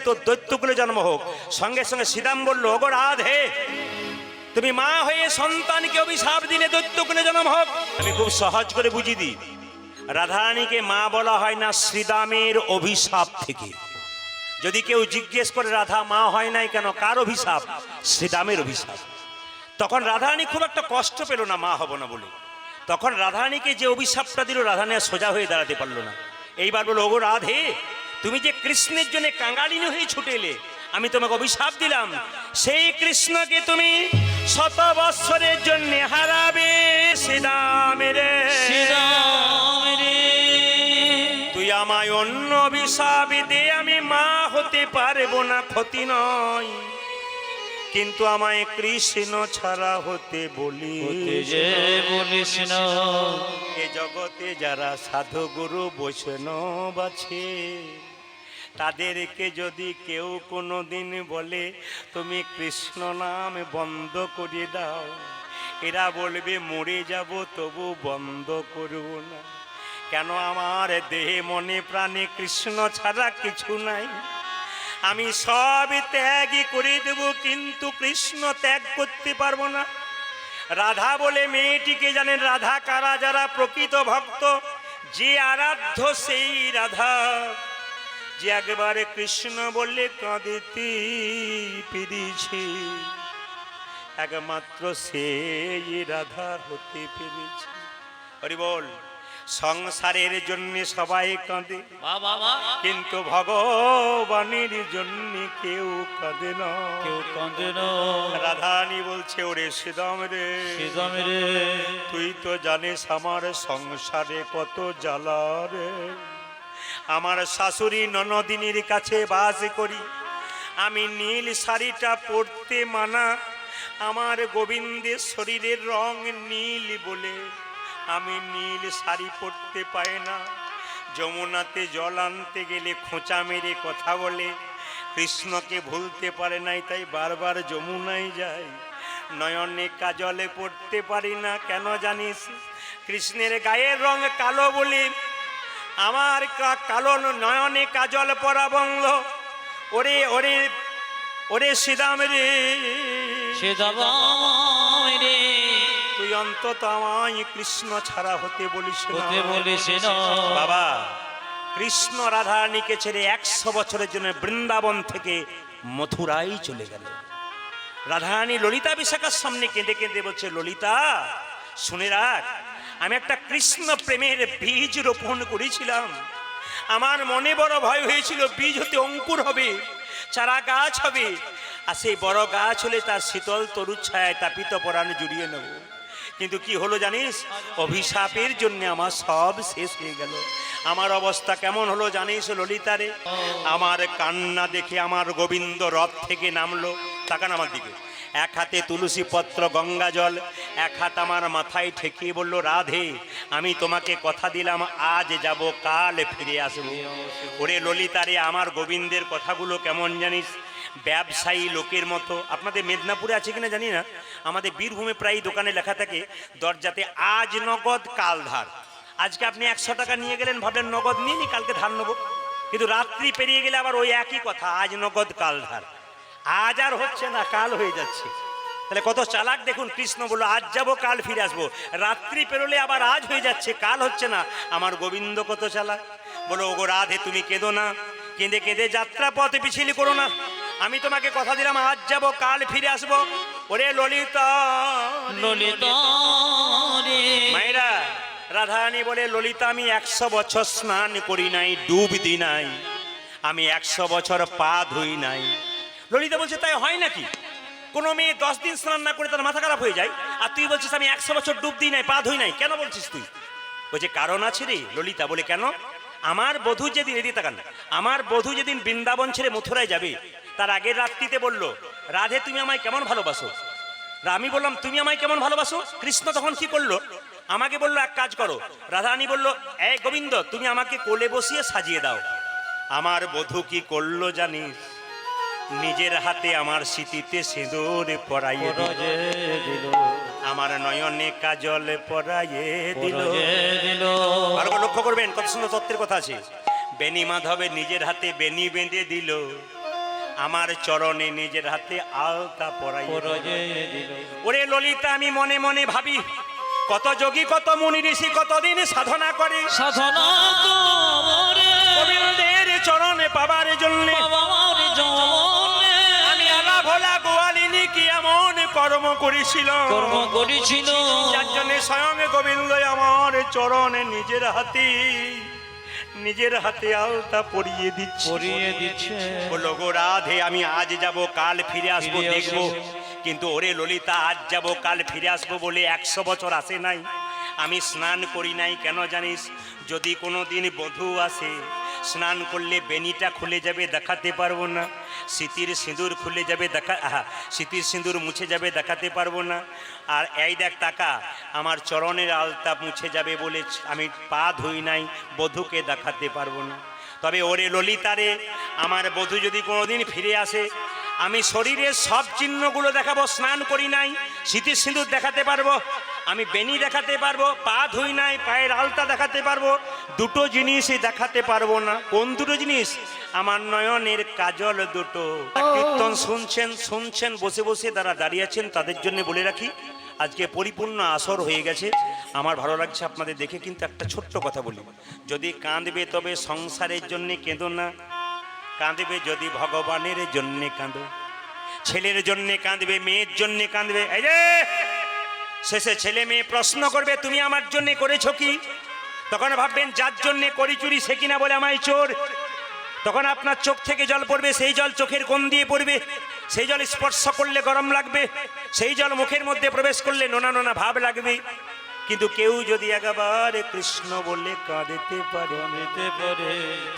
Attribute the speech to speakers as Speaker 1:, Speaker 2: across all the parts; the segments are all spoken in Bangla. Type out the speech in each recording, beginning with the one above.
Speaker 1: তোর দৈত্যকুলে জন্ম হোক। সঙ্গে সঙ্গে শ্রীরাম বলল, ওগো রাধে, তুমি মা হয়ে সন্তানকে অভিশাপ দিলে দৈত্যকুলে জন্ম হোক। আমি খুব সহজ করে বুঝিয়ে দিই, রাধারানীকে মা বলা হয় না শ্রীরামের অভিশাপ থেকে। যদি কেউ জিজ্ঞেস করে রাধা মা হয় নাই কেন, কার অভিশাপ? শ্রীরামের অভিশাপ। তখন রাধারানী খুব একটা কষ্ট পেল না মা হব না বলে। তখন রাধারানীকে যে অভিশাপটা দিল, রাধারানী সোজা হয়ে দাঁড়াতে পারলো না। এইবার বলো, ওগো রাধে, তুমি যে কৃষ্ণের জন্য কাঙালিনী হয়ে ছুটে এলে, আমি তোমাকে অভিশাপ দিলাম, সেই কৃষ্ণকে তুমি 100 বৎসরের জন্য হারাবে। শ্রীরামের তুই আমায় অন্য অভিশাপ দে, আমি মা হতে পারবো না, ক্ষতি নয়, কিন্তু আমায় কৃষ্ণ ছাড়া হতে বলিস না। এ জগতে যারা সাধু গুরু বৈষ্ণব আছে, তাদেরকে যদি কেউ কোনোদিন বলে তুমি কৃষ্ণ নাম বন্ধ করে দাও, এরা বলবে মরে যাব তবু বন্ধ করব না। কেন? আমার দেহে মনে প্রাণে কৃষ্ণ ছাড়া কিছু নাই। আমি সব ত্যাগ করে দেব, কিন্তু কৃষ্ণ ত্যাগ করতে পারবো না। রাধা বলে মেয়েটিকে জানেন? রাধা কারা? যারা প্রকৃত ভক্ত, যে আরাধ্য সেই রাধা, যে একবারে কৃষ্ণ বললে কাঁদিতে পেরেছে, একমাত্র সেই রাধা হতে পেরেছে। হরি বল। সংসারের জন্য সবাই কাঁদে, কিন্তু ভগবানের জন্য কেউ কাঁদে না, কেউ কাঁদে না। রাধারানী বলছে, ওরে শ্রীরাম রে, তুই তো জানিস আমার সংসারে কত জ্বালা রে। আমার শাশুড়ি ননদিনীর কাছে বাস করি, আমি নীল শাড়িটা পরতে মানা। আমার গোবিন্দের শরীরের রং নীল বলে আমি নীল শাড়ি পরতে পাই না। যমুনাতে জল আনতে গেলে খোঁচা মেরে কথা বলে, কৃষ্ণকে ভুলতে পারে নাই, তাই বারবার যমুনায় যায়। নয়নে কাজলে পড়তে পারি না, কেন জানিস? কৃষ্ণের গায়ের রং কালো বলে আমার কালো নয়নে কাজল পরা বন্ধ। ওরে ওরে ওরে শ্রীরাম রে, তুই অন্তত আমায় কৃষ্ণ ছাড়া হতে বলিস না। বাবা, কৃষ্ণ রাধারানীকে ছেড়ে 100 বছরের জন্য বৃন্দাবন থেকে মথুরাই চলে গেল। রাধারানী ললিতা বিশাখার সামনে কেঁদে কেঁদে বলছে, ললিতা শুনে রাখ, আমি একটা কৃষ্ণ প্রেমের বীজ রোপণ করেছিলাম। আমার মনে বড় ভয় হয়েছিল বীজ হতে অঙ্কুর হবে, চারা গাছ হবে, আর সেই বড় গাছ হলে তার শীতল তরু ছায় তাপিত পরাণ জুড়িয়ে নেব। কিন্তু কি হলো জানিস? অভিশাপের জন্য আমার সব শেষ হয়ে গেল। আমার অবস্থা কেমন হলো জানিস ললিতারে? আমার কান্না দেখে আমার গোবিন্দ রথ থেকে নামলো। তাকান আমার দিকে। এক হাতে তুলসী পত্র গঙ্গা জল, এক হাত আমার মাথায় ঠেকিয়ে বলল, রাধে আমি তোমাকে কথা দিলাম আজ যাব কাল ফিরে আসবো। ওরে ললিতারে, আমার গোবিন্দের কথাগুলো কেমন জানিস? ব্যবসায়ী লোকের মতো। আপনাদের মেদিনীপুরে আছে কিনা জানি না, আমাদের বীরভূমে প্রায় দোকানে লেখা থাকে দরজাতে আজ নগদ কাল ধার। আজকে আপনি 100 টাকা নিয়ে গেলেন, ভাবলেন নগদ নিয়ে নি, কালকে ধার নেবো, কিন্তু রাত্রি পেরিয়ে গেলে আবার ওই একই কথা, আজ নগদ কাল ধার। আজ আর হচ্ছে না, কাল হয়ে যাচ্ছে। তাহলে কত চালাক দেখুন। কৃষ্ণ বলল আজ যাবো কাল ফিরে আসবো, রাত্রি পেরোলে আবার আজ হয়ে যাচ্ছে, কাল হচ্ছে না। আমার গোবিন্দ কত চালাক। বলো, ওগো রাধে তুমি কেঁদো না, কেঁদে কেঁদে যাত্রা পথে পিছিয়ে করো না। আমি তোমাকে কথা দিলাম আজ যাব কাল ফিরে আসবো। ওরে ললিতা মায়েরা, রাধারানী বলে, ললিতা আমি 100 বছর স্নান করি নাই, ডুব দিই নাই, আমি 100 বছর পা ধুই নাই। ললিতা বলছে, তাই হয় নাকি? কোনো মেয়ে 10 দিন স্নান না করে তার মাথা খারাপ হয়ে যায়, আর তুই বলছিস আমি 100 বছর ডুব দিই নাই, পা ধুই নাই, কেন বলছিস তুই? বলছে কারণ আছে রে। ললিতা বলে, কেন? আমার বধূ যেদিন, এদিকে তাকান, আমার বধূ যেদিন বৃন্দাবন ছেড়ে মথুরায় যাবে, তার আগের রাত্রিতে বলল, রাধে তুমি আমায় কেমন ভালোবাসো? আমি বললাম তুমি আমায় কেমন ভালোবাসো? কৃষ্ণ তখন কি করলো? আমাকে বললো এক কাজ করো। রাধারানী বলল, এই গোবিন্দ তুমি আমাকে কোলে বসিয়ে সাজিয়ে দাও। আমার বধূ কি করলো জানিস? নিজের হাতে আমার স্মৃতিতে সিঁদুর পরাইয়ে দিল, আমার নয়নে কাজল পরাইয়ে দিল। আর লক্ষ্য করবেন কত সুন্দর তত্ত্বের কথা আছে। বেনি মাধবে নিজের হাতে বেনি বেঁধে দিল, আমার চরণে নিজের হাতে আলতা পরাই। ওরে ললিতা, আমি মনে মনে ভাবি, কত যোগী কত মুনি ঋষি কতদিন সাধনা করে
Speaker 2: সাধনা
Speaker 1: গোবিন্দের চরণে পাবার জন্য। আমি আলা ভোলা গোয়ালিনী কি এমন কর্ম করেছিল যার জন্য স্বয়ং গোবিন্দ আমার চরণে নিজের হাতে আলতা পরিয়ে দিচ্ছে। বলো গো রাধে, আমি আজ যাব কাল ফিরে আসবো দেখবো, কিন্তু ওরে ললিতা, আজ যাব কাল ফিরে আসবো বলে 100 বছর আসে নাই। আমি স্নান করি নাই কেন জানিস? যদি কোনো দিন বধূ আসে, স্নান করলে বেনিটা খুলে যাবে, দেখাতে পারবো না। স্মৃতির সিঁদুর খুলে যাবে, স্মৃতির সিঁদুর মুছে যাবে, দেখাতে পারবো না। আর এই দেখ টাকা, আমার চরণের আলতা মুছে যাবে বলে আমি পা ধুই নাই, বধূকে দেখাতে পারবো না। তবে ওরে ললিতারে, আমার বধূ যদি কোনোদিন ফিরে আসে, আমি শরীরের সব চিহ্নগুলো দেখাবো। স্নান করি নাই, স্মৃতির সিঁদুর দেখাতে পারবো, আমি বেনি দেখাতে পারবো, পা ধুই নাই, পায়ের আলতা দেখাতে পারবো। দুটো জিনিসই দেখাতে পারবো না। কোন দুটো জিনিস? আমার নয়নের কাজল দুটো। কীর্তন শুনছেন বসে বসে যারা দাঁড়িয়ে আছেন, তাদের জন্য বলে রাখি, আজকে পরিপূর্ণ আসর হয়ে গেছে। আমার ভালো লাগছে আপনাদের দেখে। কিন্তু একটা ছোট্ট কথা বলি, যদি কাঁদবে তবে সংসারের জন্যে কেঁদো না, কাঁদবে যদি ভগবানের জন্যে কাঁদো। ছেলের জন্যে কাঁদবে, মেয়ের জন্যে কাঁদবে। এই যে শেষে ছেলে মেয়ে প্রশ্ন করবে, তুমি আমার জন্যে করেছো কি? তখন ভাববেন যার জন্যে করি চুরি সে কিনা বলে আমায় চোর। তখন আপনার চোখ থেকে জল পড়বে, সেই জল চোখের কোণ দিয়ে পড়বে, সেই জল স্পর্শ করলে গরম লাগবে, সেই জল মুখের মধ্যে প্রবেশ করলে নোনা নোনা ভাব লাগবে। কিন্তু কেউ যদি একবার কৃষ্ণ বলে কাঁদতে পারে,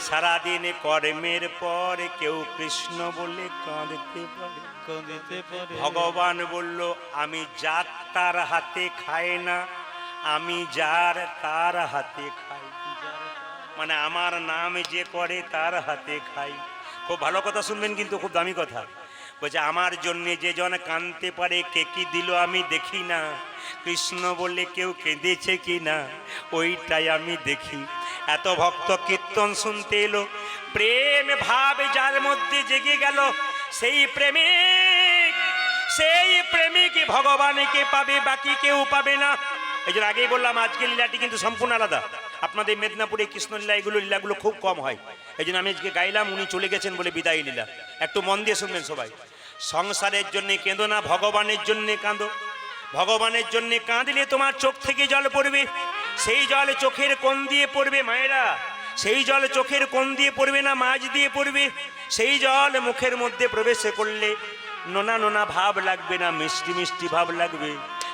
Speaker 1: সারাদিন কর্মের পর কেউ কৃষ্ণ বলে কাঁদতে পারে। ভগবান বলল, আমি যার তার হাতে খাই না, আমি যার তার হাতে খাই। মানে আমার নাম যে করে তার হাতে খাই। খুব ভালো কথা শুনবেন, কিন্তু খুব দামি কথা। বলছে আমার জন্য যে জন কাঁদতে পারে, কে কি দিল আমি দেখি না, কৃষ্ণ বলে কেউ কেঁদেছে কি না ওইটাই আমি দেখি। এত ভক্ত কীর্তন শুনতে এলো, প্রেম ভাব যার মধ্যে জেগে গেল, সেই প্রেমিক ভগবানকে পাবে, বাকি কেউ পাবে না। এই জন্য আগেই বললাম, আজকে লীলাটি কিন্তু সম্পূর্ণ আলাদা। আপনাদের মেদিনীপুরে কৃষ্ণলীলা লীলাগুলো খুব কম হয়। এই জন্য আমি আজকে গাইলাম, উনি চলে গেছেন বলে বিদায় লীলা। একটু মন দিয়ে শুনবেন সবাই। সংসারের জন্যে কেঁদো না, ভগবানের জন্যে কাঁদো। ভগবানের জন্যে কাঁদলে তোমার চোখ থেকে জল পড়বে, সেই জল চোখের কোণ দিয়ে পড়বে মায়েরা, সেই জল চোখের কোণ দিয়ে পড়বে না, মাঝ দিয়ে পড়বে। সেই জল মুখের মধ্যে প্রবেশ করলে নোনা নোনা ভাব লাগবে না, মিষ্টি মিষ্টি ভাব লাগবে।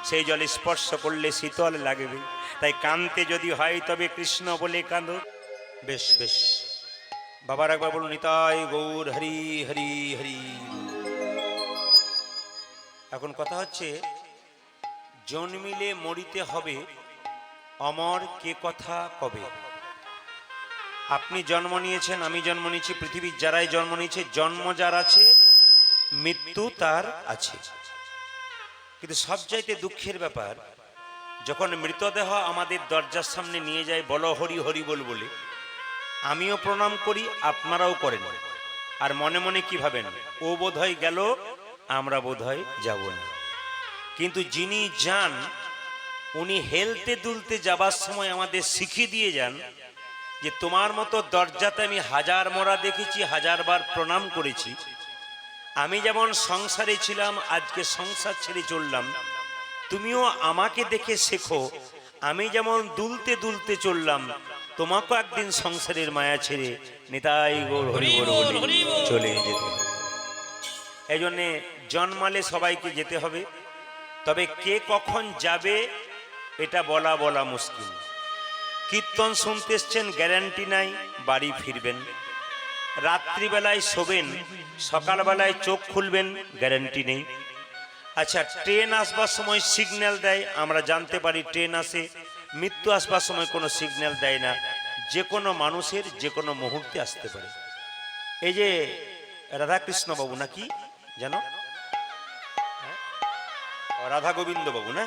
Speaker 1: সেই জল স্পর্শ করলে শীতল লাগবে। তাই কাঁদতে যদি হয় তবে কৃষ্ণ বলে কাঁদো। বেশ বেশ, বাবার একবার বলুন, নিতাই গৌর হরি হরি হরি। এখন কথা হচ্ছে, জন্মিলে মরিতে হবে, অমর কে কথা কবে। আপনি জন্ম নিয়েছেন, আমি জন্ম নিয়েছি, পৃথিবীর যারাই জন্ম নিয়েছে, জন্ম যার আছে মৃত্যু তার আছে। কিন্তু সবচাইতে দুঃখের ব্যাপার, যখন মৃতদেহ আমাদের দরজার সামনে নিয়ে যায়, বলো হরি হরি বল বলে, আমিও প্রণাম করি, আপনারাও করেন, আর মনে মনে কি ভাবেন, ও বোধহয় গেল, আমরা বোধহয় যাব না। কিন্তু যিনি যান, উনি হেলতে দুলতে যাবার সময় আমাদের শিখিয়ে দিয়ে যান যে তোমার মতো দরজাতে আমি হাজার মোড়া দেখেছি, হাজারবার প্রণাম করেছি। আমি যেমন সংসারে ছিলাম, আজকে সংসার ছেড়ে চললাম, তুমিও আমাকে দেখে শেখো। আমি যেমন দুলতে দুলতে চললাম, তোমাকেও একদিন সংসারের মায়া ছেড়ে নিতাই গৌর হরি বলে চলে যেতে হবে। এই জন্যে জন্মালে সবাইকে যেতে হবে, তবে কে কখন যাবে এটা বলা মুশকিল। কীর্তন শুনতে এসছেন, গ্যারান্টি নাই বাড়ি ফিরবেন। রাত্রিবেলায় শোবেন, সকালবেলায় চোখ খুলবেন, গ্যারান্টি নেই। আচ্ছা, ট্রেন আসবার সময় সিগন্যাল দেয়, আমরা জানতে পারি ট্রেন আসে। মৃত্যু আসবার সময় কোনো সিগন্যাল দেয় না, যে কোনো মানুষের যে কোনো মুহূর্তে আসতে পারে। এই যে রাধাকৃষ্ণ বাবু নাকি জানো, রাধা গোবিন্দ বাবু না,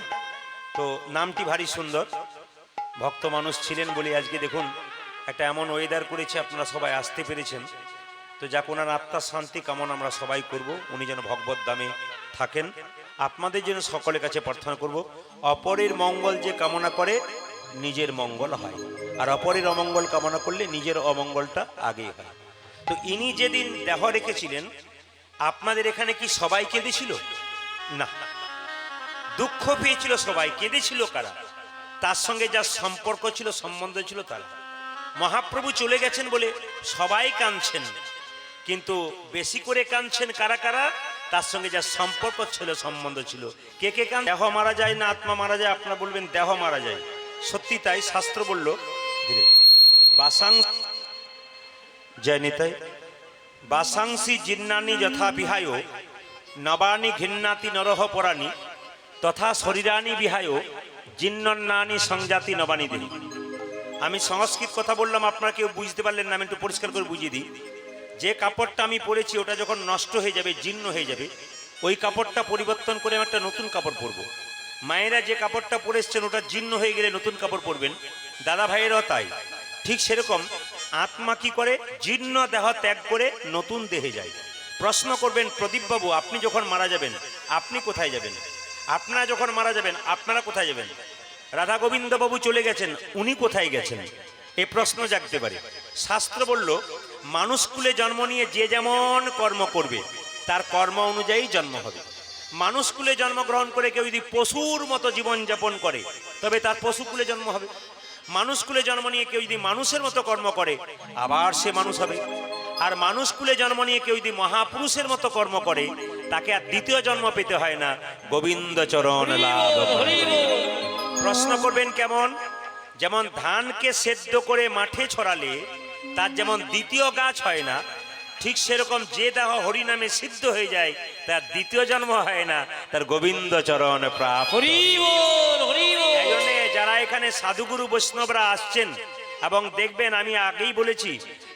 Speaker 1: তো নামটি ভারী সুন্দর, ভক্ত মানুষ ছিলেন বলে আজকে দেখুন একটা এমন ওয়েদার করেছে, আপনারা সবাই আসতে পেরেছেন। তো যাক, ওনার আত্মার শান্তি কামনা আমরা সবাই করব, উনি যেন ভগবত ধামে থাকেন। আপনাদের জন্য সকলের কাছে প্রার্থনা করব, অপরের মঙ্গল যে কামনা করে নিজের মঙ্গল হয়, আর অপরের অমঙ্গল কামনা করলে নিজের অমঙ্গলটা আগেই হয়। তো ইনি যেদিন দেহ রেখেছিলেন, আপনাদের এখানে কি সবাই কেঁদেছিল? না, দুঃখ পেয়েছিল সবাই। কেঁদেছিল কারা? তার সঙ্গে যার সম্পর্ক ছিল, সম্বন্ধ ছিল তারা। মহাপ্রভু চলে গেছেন বলে সবাই কাঁদছেন, কিন্তু বেশি করে কাঁদছেন কারা কারা? তার সঙ্গে যার সম্পর্ক ছিল, সম্বন্ধ ছিল। কে কে কাঁদ? দেহ মারা যায় না আত্মা মারা যায়? আপনারা বলবেন দেহ মারা যায়। সত্যি তাই, শাস্ত্র বলল ধীরে বাসাং জয় নিতাই বাসাংসি জিন্নানি যথা বিহায় নবানি ঘিন্নাতি নরহ পরাণী তথা শরীরানি বিহায় জিন্নন্নানি সংজাতি নবানি দেহি। আমি সংস্কৃত কথা বললাম, আপনারা কেউ বুঝতে পারলেন না, আমি একটু পরিষ্কার করে বুঝিয়ে দিই। যে কাপড়টা আমি পরেছি ওটা যখন নষ্ট হয়ে যাবে, জীর্ণ হয়ে যাবে, ওই কাপড়টা পরিবর্তন করে আমি একটা নতুন কাপড় পরবো। মায়েরা যে কাপড়টা পরে এসছেন ওটা জীর্ণ হয়ে গেলে নতুন কাপড় পরবেন, দাদা ভাইয়েরাও তাই। ঠিক সেরকম আত্মা কি করে? জীর্ণ দেহ ত্যাগ করে নতুন দেহে যায়। প্রশ্ন করবেন, প্রদীপবাবু আপনি যখন মারা যাবেন আপনি কোথায় যাবেন? আপনারা যখন মারা যাবেন আপনারা কোথায় যাবেন? রাধা গোবিন্দ বাবু চলে গেছেন, উনি কোথায় গেছেন? এই প্রশ্ন জাগতে পারে। শাস্ত্র বলল, মানুষ কুলে জন্ম নিয়ে যে যেমন কর্ম করবে তার কর্ম অনুযায়ী জন্ম হবে। মানুষ কুলে জন্মগ্রহণ করে কেউ যদি পশুর মতো জীবনযাপন করে তবে তার পশু কুলে জন্ম হবে। মানুষ কুলে জন্ম নিয়ে কেউ যদি মানুষের মতো কর্ম করে আবার সে মানুষ হবে। আর মানুষ কুলে জন্ম নিয়ে কেউ যদি মহাপুরুষের মতো কর্ম করে তাকে আর দ্বিতীয় জন্ম পেতে হয় না, গোবিন্দ চরণ লাভ। প্রশ্ন করবেন কেমন? যেমন ধানকে সেদ্ধ করে মাঠে ছড়ালে তার যেমন দ্বিতীয় গাছ হয় না, ঠিক সেরকম যে দেহ হরিনামে সিদ্ধ হয়ে যায় তার দ্বিতীয় জন্ম হয় না, তার গোবিন্দ চরণ প্রাপ্ত। যারা এখানে সাধুগুরু বৈষ্ণবরা আসছেন, এবং দেখবেন আমি আগেই বলেছি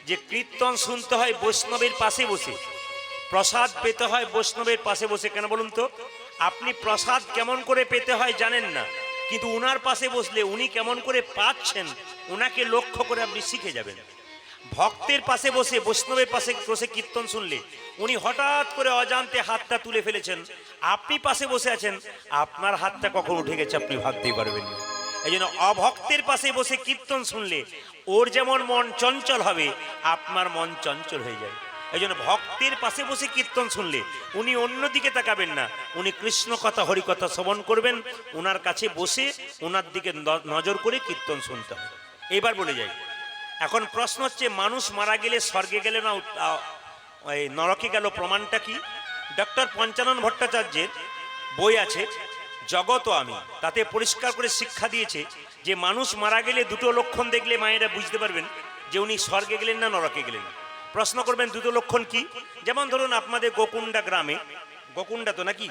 Speaker 1: যে কীর্তন শুনতে হয় বৈষ্ণবের পাশে বসে, প্রসাদ পেতে হয় বৈষ্ণবের পাশে বসে। কেন বলুন তো? আপনি প্রসাদ কেমন করে পেতে হয় জানেন না, কিন্তু উনার পাশে বসলে উনি কেমন করে পাচ্ছেন উনাকে লক্ষ্য করে আপনি শিখে যাবেন। ভক্তের পাশে বসে, বৈষ্ণবের পাশে বসে কীর্তন শুনলে উনি হঠাৎ করে অজান্তে হাতটা তুলে ফেলেছেন, আপনি পাশে বসে আছেন, আপনার হাতটা কখন উঠে গেছে আপনি ভাবতেই পারবেন না। এই জন্য অভক্তের পাশে বসে কীর্তন শুনলে ওর যেমন মন চঞ্চল হবে আপনার মন চঞ্চল হয়ে যায়। এই জন্য ভক্তের পাশে বসে কীর্তন শুনলে উনি অন্যদিকে তাকাবেন না, উনি কৃষ্ণ কথা হরিকথা শ্রবণ করবেন, ওনার কাছে বসে ওনার দিকে নজর করে কীর্তন শুনতে হবে। এবার বলে যাই, এখন প্রশ্ন হচ্ছে মানুষ মারা গেলে স্বর্গে গেলে না নরকে গেল, প্রমাণটা কি? ডক্টর পঞ্চানন ভট্টাচার্যের বই আছে জগত আমি, তাতে পরিষ্কার করে শিক্ষা দিয়েছে যে মানুষ মারা গেলে দুটো লক্ষণ দেখলে মায়েরা বুঝতে পারবেন যে উনি স্বর্গে গেলেন না নরকে গেলেন। প্রশ্ন করবেন দুটো লক্ষণ কি? যেমন ধরুন আপনাদের গোকুণ্ডা গ্রামে, গোকুণ্ডা তো নাকি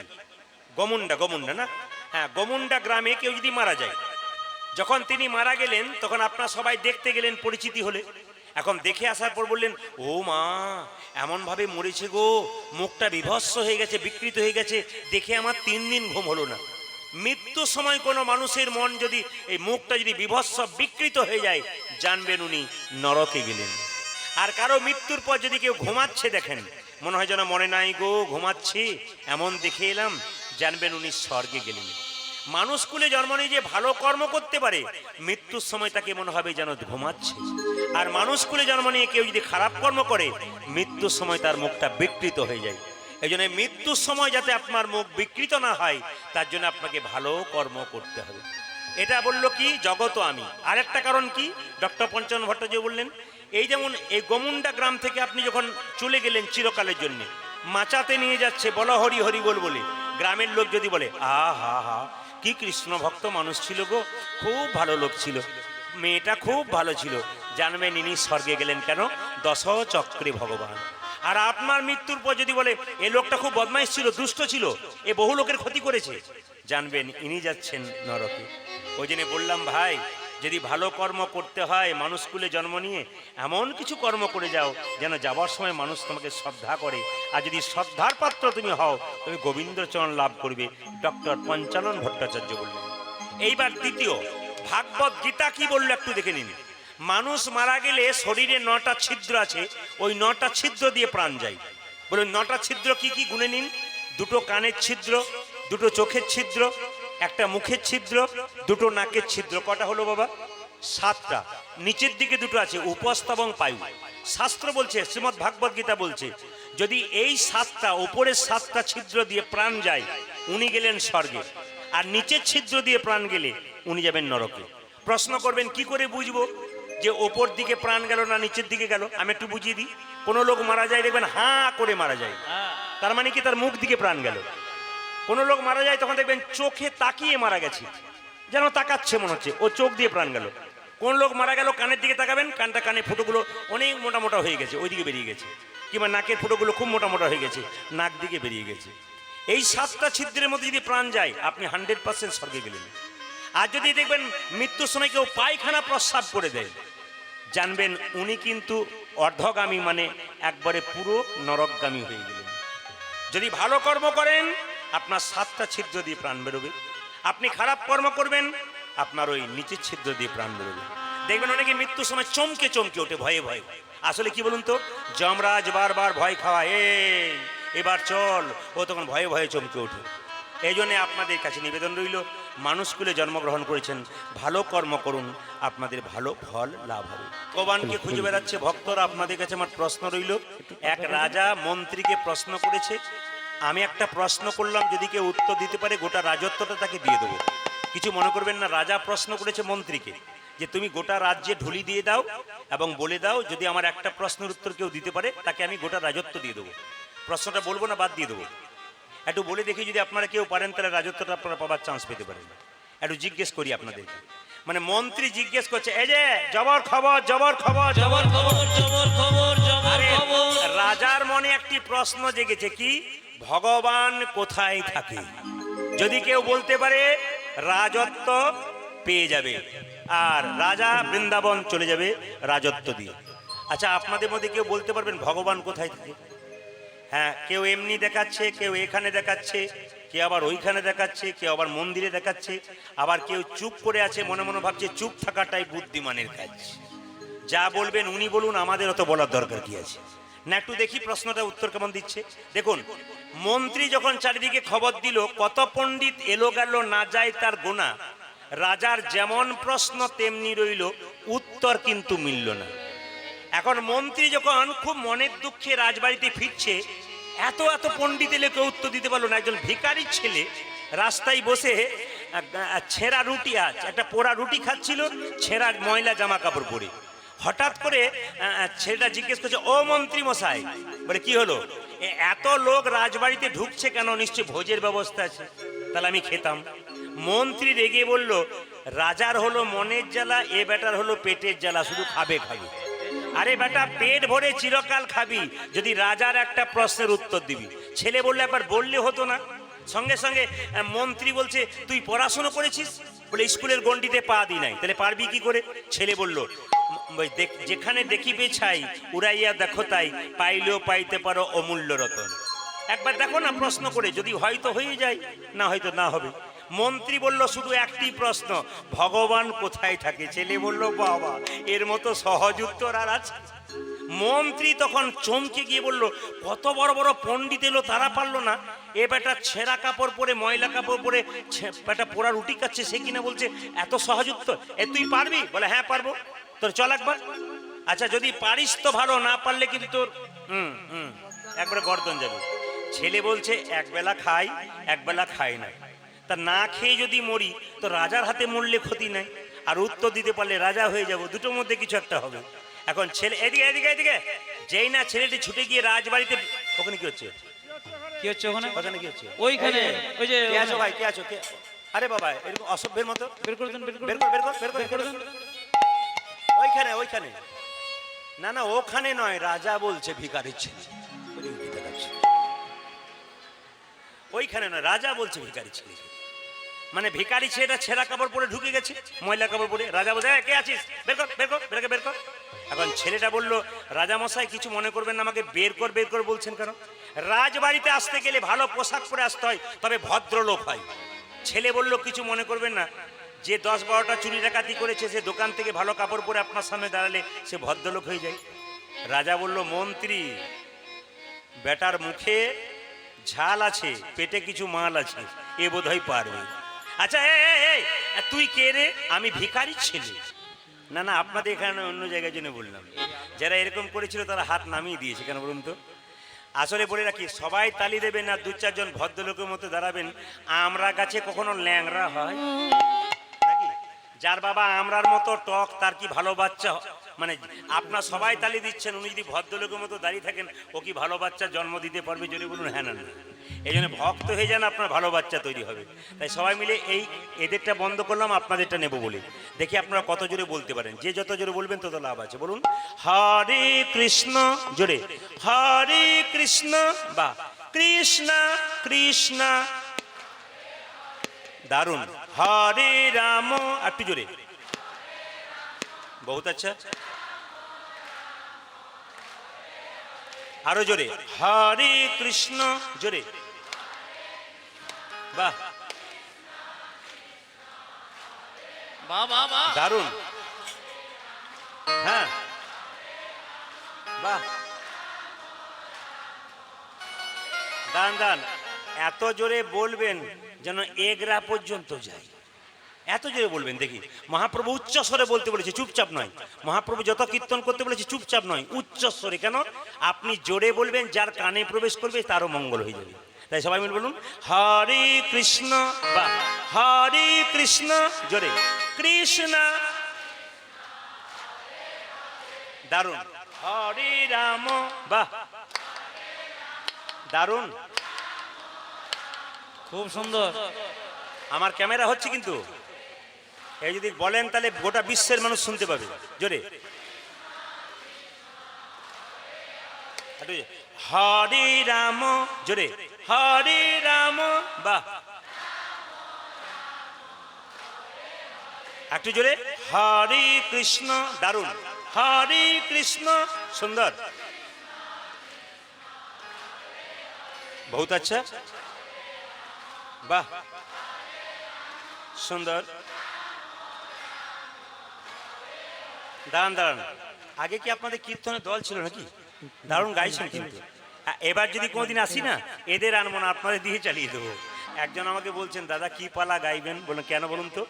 Speaker 1: গমুন্ডা না, হ্যাঁ গমুন্ডা গ্রামে কেউ যদি মারা যায়, যখন তিনি মারা গেলেন তখন আপনারা সবাই দেখতে গেলেন পরিচিতি হলে। এখন দেখে আসার পর বললেন, ও মা এমন ভাবে মরেছে গো, মুখটা বিভৎস হয়ে গেছে, বিকৃত হয়ে গেছে, দেখে আমার 3 দিন ঘুম হলো না। মৃত্যুর সময় কোনো মানুষের মন যদি এই মুখটা যদি বিভৎস বিকৃত হয়ে যায় জানবেন উনি নরকে গেলেন। আর কারো মৃত্যুর পর যদি কেউ ঘুমাচ্ছে দেখেন, মনে হয় যেন মনে নাই গো ঘুমাচ্ছে, এমন দেখে এলাম, জানবেন উনি স্বর্গে গেলেন। মানুষ কুলে জন্ম নিয়ে যে ভালো কর্ম করতে পারে মৃত্যুর সময় তাকে মনে হবে যেন ঘুমাচ্ছে। আর মানুষ কুলে জন্ম নিয়ে কেউ যদি খারাপ কর্ম করে মৃত্যুর সময় তার মুখটা বিকৃত হয়ে যায়। এই জন্য মৃত্যুর সময় যাতে আপনার মুখ বিকৃত না হয় তার জন্য আপনাকে ভালো কর্ম করতে হবে। এটা বললো কি জগত আমি। আর একটা কারণ কি ডক্টর পঞ্চানন ভট্টাচার্য বললেন, এই যেমন এই গমুন্ডা গ্রাম থেকে আপনি যখন চলে গেলেন চিরকালের জন্য, মাচাতে নিয়ে যাচ্ছে বলো হরি হরি বল বলে, গ্রামের লোক যদি বলে হা কি কৃষ্ণ ভক্ত মানুষ ছিল গো, খুব ভালো লোক ছিল, মেয়েটা খুব ভালো ছিল, জানবেন ইনি স্বর্গে গেলেন। কেন? 10 চক্রে ভগবান। আর আপনার মৃত্যুর পর যদি বলে এ লোকটা খুব বদমাইশ ছিল, দুষ্ট ছিল, এ বহু লোকের ক্ষতি করেছে, জানবেন ইনি যাচ্ছেন নরকে। ওই জন্য বললাম ভাই, যদি ভালো কর্ম করতে হয় মানুষ কুলে জন্ম নিয়ে এমন কিছু কর্ম করে যাও যেন যাবার সময় মানুষ তোমাকে শ্রদ্ধা করে, আর যদি শ্রদ্ধার পাত্র তুমি হও তুমি গোবিন্দচরণ লাভ করবে, ডক্টর পঞ্চানন ভট্টাচার্য বললেন। এইবার দ্বিতীয়, ভাগবত গীতা কি বললো একটু দেখে নিন। মানুষ মারা গেলে শরীরে 9টা ছিদ্র আছে, ওই 9টা ছিদ্র দিয়ে প্রাণ যায়। বলুন 9টা ছিদ্র কি কি গুনে নিন। 2টো কানের ছিদ্র, 2টো চোখের ছিদ্র, একটা মুখের ছিদ্র, 2টো নাকের ছিদ্র। কটা হলো বাবা? 7টা। নিচের দিকে 2টো আছে, উপস্থ এবং পায়ু। শাস্ত্র বলছে, শ্রীমদ্ ভাগবত গীতা বলছে, যদি এই 7টা উপরের 7টা ছিদ্র দিয়ে প্রাণ যায় উনি গেলেন স্বর্গে, আর নিচের ছিদ্র দিয়ে প্রাণ গেলে উনি যাবেন নরকে। প্রশ্ন করবেন কি করে বুঝবো যে ওপর দিকে প্রাণ গেল না নিচের দিকে গেল? আমি একটু বুঝিয়ে দিই। কোনো লোক মারা যায় দেখবেন হাঁ করে মারা যায়, তার মানে কি তার মুখ দিকে প্রাণ গেল। কোনো লোক মারা যায় তখন দেখবেন চোখে তাকিয়ে মারা গেছে, যেন তাকাচ্ছে মনে হচ্ছে, ও চোখ দিয়ে প্রাণ গেল। কোন লোক মারা গেল কানের দিকে তাকাবেন, কানটা কানে ফুটোগুলো অনেক মোটা মোটা হয়ে গেছে, ওই দিকে বেরিয়ে গেছে, কিংবা নাকের ফুটোগুলো খুব মোটা মোটা হয়ে গেছে, নাক দিকে বেরিয়ে গেছে। এই 7টা ছিদ্রের মধ্যে যদি প্রাণ যায় আপনি 100% স্বর্গে গেলেন। আর যদি দেখবেন মৃত্যুর সময় কেউ পায়খানা প্রস্রাব করে দেয়, জানবেন উনি কিন্তু অর্ধগামী, মানে একবারে পুরো নরকগামী হয়ে গেলেন। যদি ভালো কর্ম করেন আপনার 7টা ছিদ্র দিয়ে প্রাণ বেরোবে, আপনি খারাপ কর্ম করবেন আপনার ওই নিচের ছিদ্র দিয়ে প্রাণ বেরোবে। দেখবেন অনেকে মৃত্যুর সময় চমকে চমকে ওঠে ভয়ে ভয়ে। আসলে কি বলুন তো, যমরাজ বারবার ভয় খাওয়ায়, এবার চল, ও তখন ভয়ে ভয়ে চমকে ওঠে। এই জন্যে আপনাদের কাছে নিবেদন রইল, মানুষকুলে জন্মগ্রহণ করেছেন, ভালো কর্ম করুন, আপনাদের ভালো ফল লাভ হবে। ভগবানকে খুঁজে বেড়াচ্ছে ভক্তরা, আপনাদের কাছে আমার প্রশ্ন রইল। এক রাজা মন্ত্রীকে প্রশ্ন করেছে, আমি একটা প্রশ্ন করলাম, যদি কেউ উত্তর দিতে পারে গোটা রাজত্বটা তাকে দিয়ে দেবো। কিছু মনে করবেন না, রাজা প্রশ্ন করেছে মন্ত্রীকে যে তুমি গোটা রাজ্যে ঢুলি দিয়ে দাও এবং বলে দাও যদি আমার একটা প্রশ্নের উত্তর কেউ দিতে পারে তাকে আমি গোটা রাজত্ব দিয়ে দেবো। প্রশ্নটা বলবো না বাদ দিয়ে দেবো, একটু বলে দেখি যদি আপনারা কেউ পারেন তাহলে রাজত্বটা আপনারা পাবার চান্স পেতে পারেন। একটু জিজ্ঞেস করি আপনাদেরকে। মানে মন্ত্রী জিজ্ঞেস করছে, এই যে জবর খবর জবর খবর জবর খবর জবর খবর জবর খবর। রাজার মনে একটি প্রশ্ন জেগেছে, কি ভগবান কোথায় থাকে? যদি কেউ বলতে পারে রাজত্ব পেয়ে যাবে, আর রাজা বৃন্দাবন চলে যাবে রাজত্ব দিয়ে। আচ্ছা আপনাদের মধ্যে কেউ বলতে পারবেন ভগবান কোথায় থাকে? হ্যাঁ, কেউ এমনি দেখাচ্ছে, কেউ এখানে দেখাচ্ছে, কেউ আবার ওইখানে দেখাচ্ছে, কেউ আবার মন্দিরে দেখাচ্ছে, আবার কেউ চুপ করে আছে, মনে মনে ভাবছে চুপ থাকাটাই বুদ্ধিমানের কাজ। যা বলবেন উনি বলুন, আমাদের অত বলার দরকার কি আছে? না একটু দেখি প্রশ্নটা উত্তর কেমন দিচ্ছে। দেখুন, মন্ত্রী যখন চারিদিকে খবর দিল, কত পণ্ডিত এলো গেল না যায় তার গোনা, রাজার যেমন প্রশ্ন তেমনি রইল, উত্তর কিন্তু মিলল না। এখন মন্ত্রী যখন খুব মনের দুঃখে রাজবাড়িতে ফিরছে, এত এত পণ্ডিত এলে কেউ উত্তর দিতে পারলো না। একজন ভিখারির ছেলে রাস্তায় বসে ছেঁড়া রুটি, একটা পোড়া রুটি খাচ্ছিল, ছেঁড়া ময়লা জামা কাপড় পরে। হঠাৎ করে ছেলেটা জিজ্ঞেস করছে, ও মন্ত্রী মশাই, বলে কি হলো? এত লোক রাজবাড়িতে ঢুকছে কেন? নিশ্চয়ই ভোজের ব্যবস্থা আছে, তাহলে আমি খেতাম। মন্ত্রী রেগে বলল, রাজার হলো মনের জ্বালা, এ বেটার হলো পেটের জ্বালা, শুধু খাবে খাবে। আরে বেটা, পেট ভরে চিরকাল খাবি যদি রাজার একটা প্রশ্নের উত্তর দিবি। ছেলে বললে একবার বললে হতো না? সঙ্গে সঙ্গে মন্ত্রী বলছে, তুই পড়াশুনো করেছিস? বলে স্কুলের গণ্ডিতে পা দি নাই। তাহলে পারবি কি করে? ছেলে বলল, যেখানে দেখিবে ছাই উড়াইয়া দেখো তাই, পাইলেও পাইতে পারো অমূল্য রতন। একবার দেখো না প্রশ্ন করে, যদি হয়তো হয়ে যায়, না হয়তো না হবে। মন্ত্রী বলল, শুধু একটি প্রশ্ন, ভগবান কোথায় থাকে? ছেলে বলল, বাবা, এর মতো সহজ উত্তর আর আছে? মন্ত্রী তখন চমকে গিয়ে বলল, কত বড় বড় পণ্ডিত এলো, তারা পারলো না? এ বেটা ছেঁড়া কাপড় পরে, ময়লা কাপড় পরে, বেটা পোড়া রুটি খাচ্ছে, সে কিনা বলছে এত সহজ উত্তর। তুই পারবি? বলে হ্যাঁ পারবো। তোর চল একবার। আচ্ছা যদি পারিস তো ভালো, না পারলে কিন্তু তোর একবারে গর্দন যাবে। ছেলে বলছে, একবেলা খাই একবেলা খাই না, তা না খেয়ে যদি মরি তো রাজার হাতে মরলে ক্ষতি নাই, আর উত্তর দিতে পারলে রাজা হয়ে যাব, দুটোর মধ্যে কিছু একটা হবে। এখন ছেলে এদিকে এদিকে এদিকে, যেই না ছেলেটি ছুটে গিয়ে রাজবাড়িতে, ওখানে কি হচ্ছে?
Speaker 2: কি হচ্ছে ওখানে?
Speaker 1: ওখানে কি হচ্ছে?
Speaker 2: ওইখানে ওই যে
Speaker 1: কে আছো ভাই, কে আছো? কে? আরে বাবা, এরকম অসভ্যের মতো
Speaker 2: বের করে দেন, বের করে
Speaker 1: বের কর বের কর বের কর বের করে দেন। ওইখানে ওইখানে না না, ওখানে নয়, রাজা বলছে ভিখারির ছেলে, ওইখানে নয়, রাজা বলছে ভিখারির ছেলে। মানে ভিখারি ছেলেটা ছেঁড়া কাপড় পরে ঢুকে গেছে, ময়লা কাপড় পরে। রাজা বলছে, কে আছিস? বের কর বের কর বের কর বের কর। এখন ছেলেটা বলল, রাজা মশাই কিছু মনে করবেন না, আমাকে বের কর বলছেন কেন? রাজবাড়িতে আসতে গেলে ভালো পোশাক পরে আসতে হয়, তবে ভদ্রলোক হয়। ছেলে বলল, কিছু মনে করবেন না, যে 10-12টা চুরি ডাকাতি করেছে সে দোকান থেকে ভালো কাপড় পরে আপনার সামনে দাঁড়ালে সে ভদ্রলোক হয়ে যায়। রাজা বলল, মন্ত্রী, বেটার মুখে ঝাল আছে, পেটে কিছু মাল আছে, এ বোধহয় পারবে। আচ্ছা তুই কে রে? আমি ভিখারি ছেলে। না না, আপনাদের এখানে অন্য জায়গায় জন্য বললাম। যারা এরকম করেছিল তারা হাত নামিয়ে দিয়েছে, কেন বলুন তো? আসলে বলে রাখি, সবাই তালি দেবেন না, 2-4 জন ভদ্রলোকের মতো দাঁড়াবেন। আমরা গাছে কখনো ল্যাংড়া হয় নাকি? যার বাবা আমরার মতো টক, তার কি ভালো বাচ্চা? মানে আপনার সবাই তালি দিচ্ছেন, উনি যদি ভদ্রলোকের মতো দাঁড়িয়ে থাকেন, ও কি ভালো বাচ্চা জন্ম দিতে পারবে? যদি বলুন হ্যাঁ না না। এই জন্য ভক্ত হয়ে যান, আপনার ভালো বাচ্চা তৈরি হবে। তাই সবাই মিলে এদেরটা বন্ধ করলাম, আপনাদেরটা নেব বলে। দেখি আপনারা কত জোরে বলতে পারেন। যে যত জোরে বলবেন তত লাভ আছে। বলুন হরে কৃষ্ণ, জোরে হরে কৃষ্ণ, বা কৃষ্ণ কৃষ্ণ, দারুণ। হরে রাম, একটু জোরে, বহুত আচ্ছা, আরো জোরে, হরে কৃষ্ণ, জোরে, বাহ দারুণ, হ্যাঁ বাহ, দান দান। এত জোরে বলবেন যেন এগরা পর্যন্ত যায়, এত জোরে বলবেন। দেখি, মহাপ্রভু উচ্চ স্বরে বলতে বলেছে, চুপচাপ নয়। মহাপ্রভু যত কীর্তন করতে বলেছে চুপচাপ নয়, উচ্চ স্বরে। কেন? আপনি জোরে বলবেন, যার কানে প্রবেশ করবে তারও মঙ্গল হয়ে যাবে। তাই সবাই মিলে বলুন হরে কৃষ্ণ, বা হরে কৃষ্ণ, জোরে কৃষ্ণ, দারুণ। হরে রাম, বাহ দারুণ,
Speaker 2: খুব সুন্দর।
Speaker 1: আমার ক্যামেরা হচ্ছে কিন্তু, এই যদি বলেন তাহলে গোটা বিশ্বের মানুষ শুনতে পাবে। জোরে হরে রাম, জোরে হরে রাম, বাহ একটু জোরে হরে কৃষ্ণ, দারুণ। হরে কৃষ্ণ, সুন্দর, বহুত আচ্ছা, বাহ সুন্দর। দাঁড়ান দাঁড়ান, আগে কি আপনাদের কীর্তনের দল ছিল নাকি? দারুণ গাইছেন কিন্তু। এবার যদি কোনোদিন আসি না, এদের আনবো না, আপনাদের দিয়ে চালিয়ে দেবো। একজন আমাকে বলছেন, দাদা কি পালা গাইবেন? বললাম কেন বলুন তো?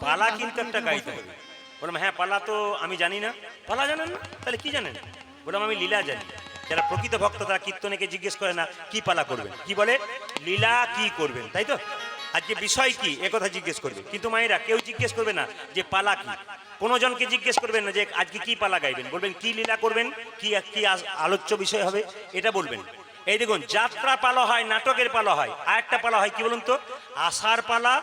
Speaker 1: পালা কিন্তু একটা গাইতে হবে। বললাম হ্যাঁ, পালা তো আমি জানি না। পালা জানেন না? তাহলে কি জানেন? বললাম আমি লীলা জানি। যারা প্রকৃত ভক্ত তারা কীর্তনেকে জিজ্ঞেস করে না কি পালা করবেন, কি বলে লীলা কি করবেন, তাই তো? আজকে বিষয় কি একথা জিজ্ঞেস করবে। কিন্তু মায়েরা কেউ জিজ্ঞেস করবে না যে পালা কি। কোনো জনকে জিজ্ঞেস করবেন না যে আজকে কি পালা গাইবেন, বলবেন কি লীলা করবেন, কি কি আলোচ্য বিষয় হবে, এটা বলবেন। এই দেখুন, যাত্রা পালা হয়, নাটকের পালা হয়, আর একটা পালা হয় কি বলুন তো? আসার পালা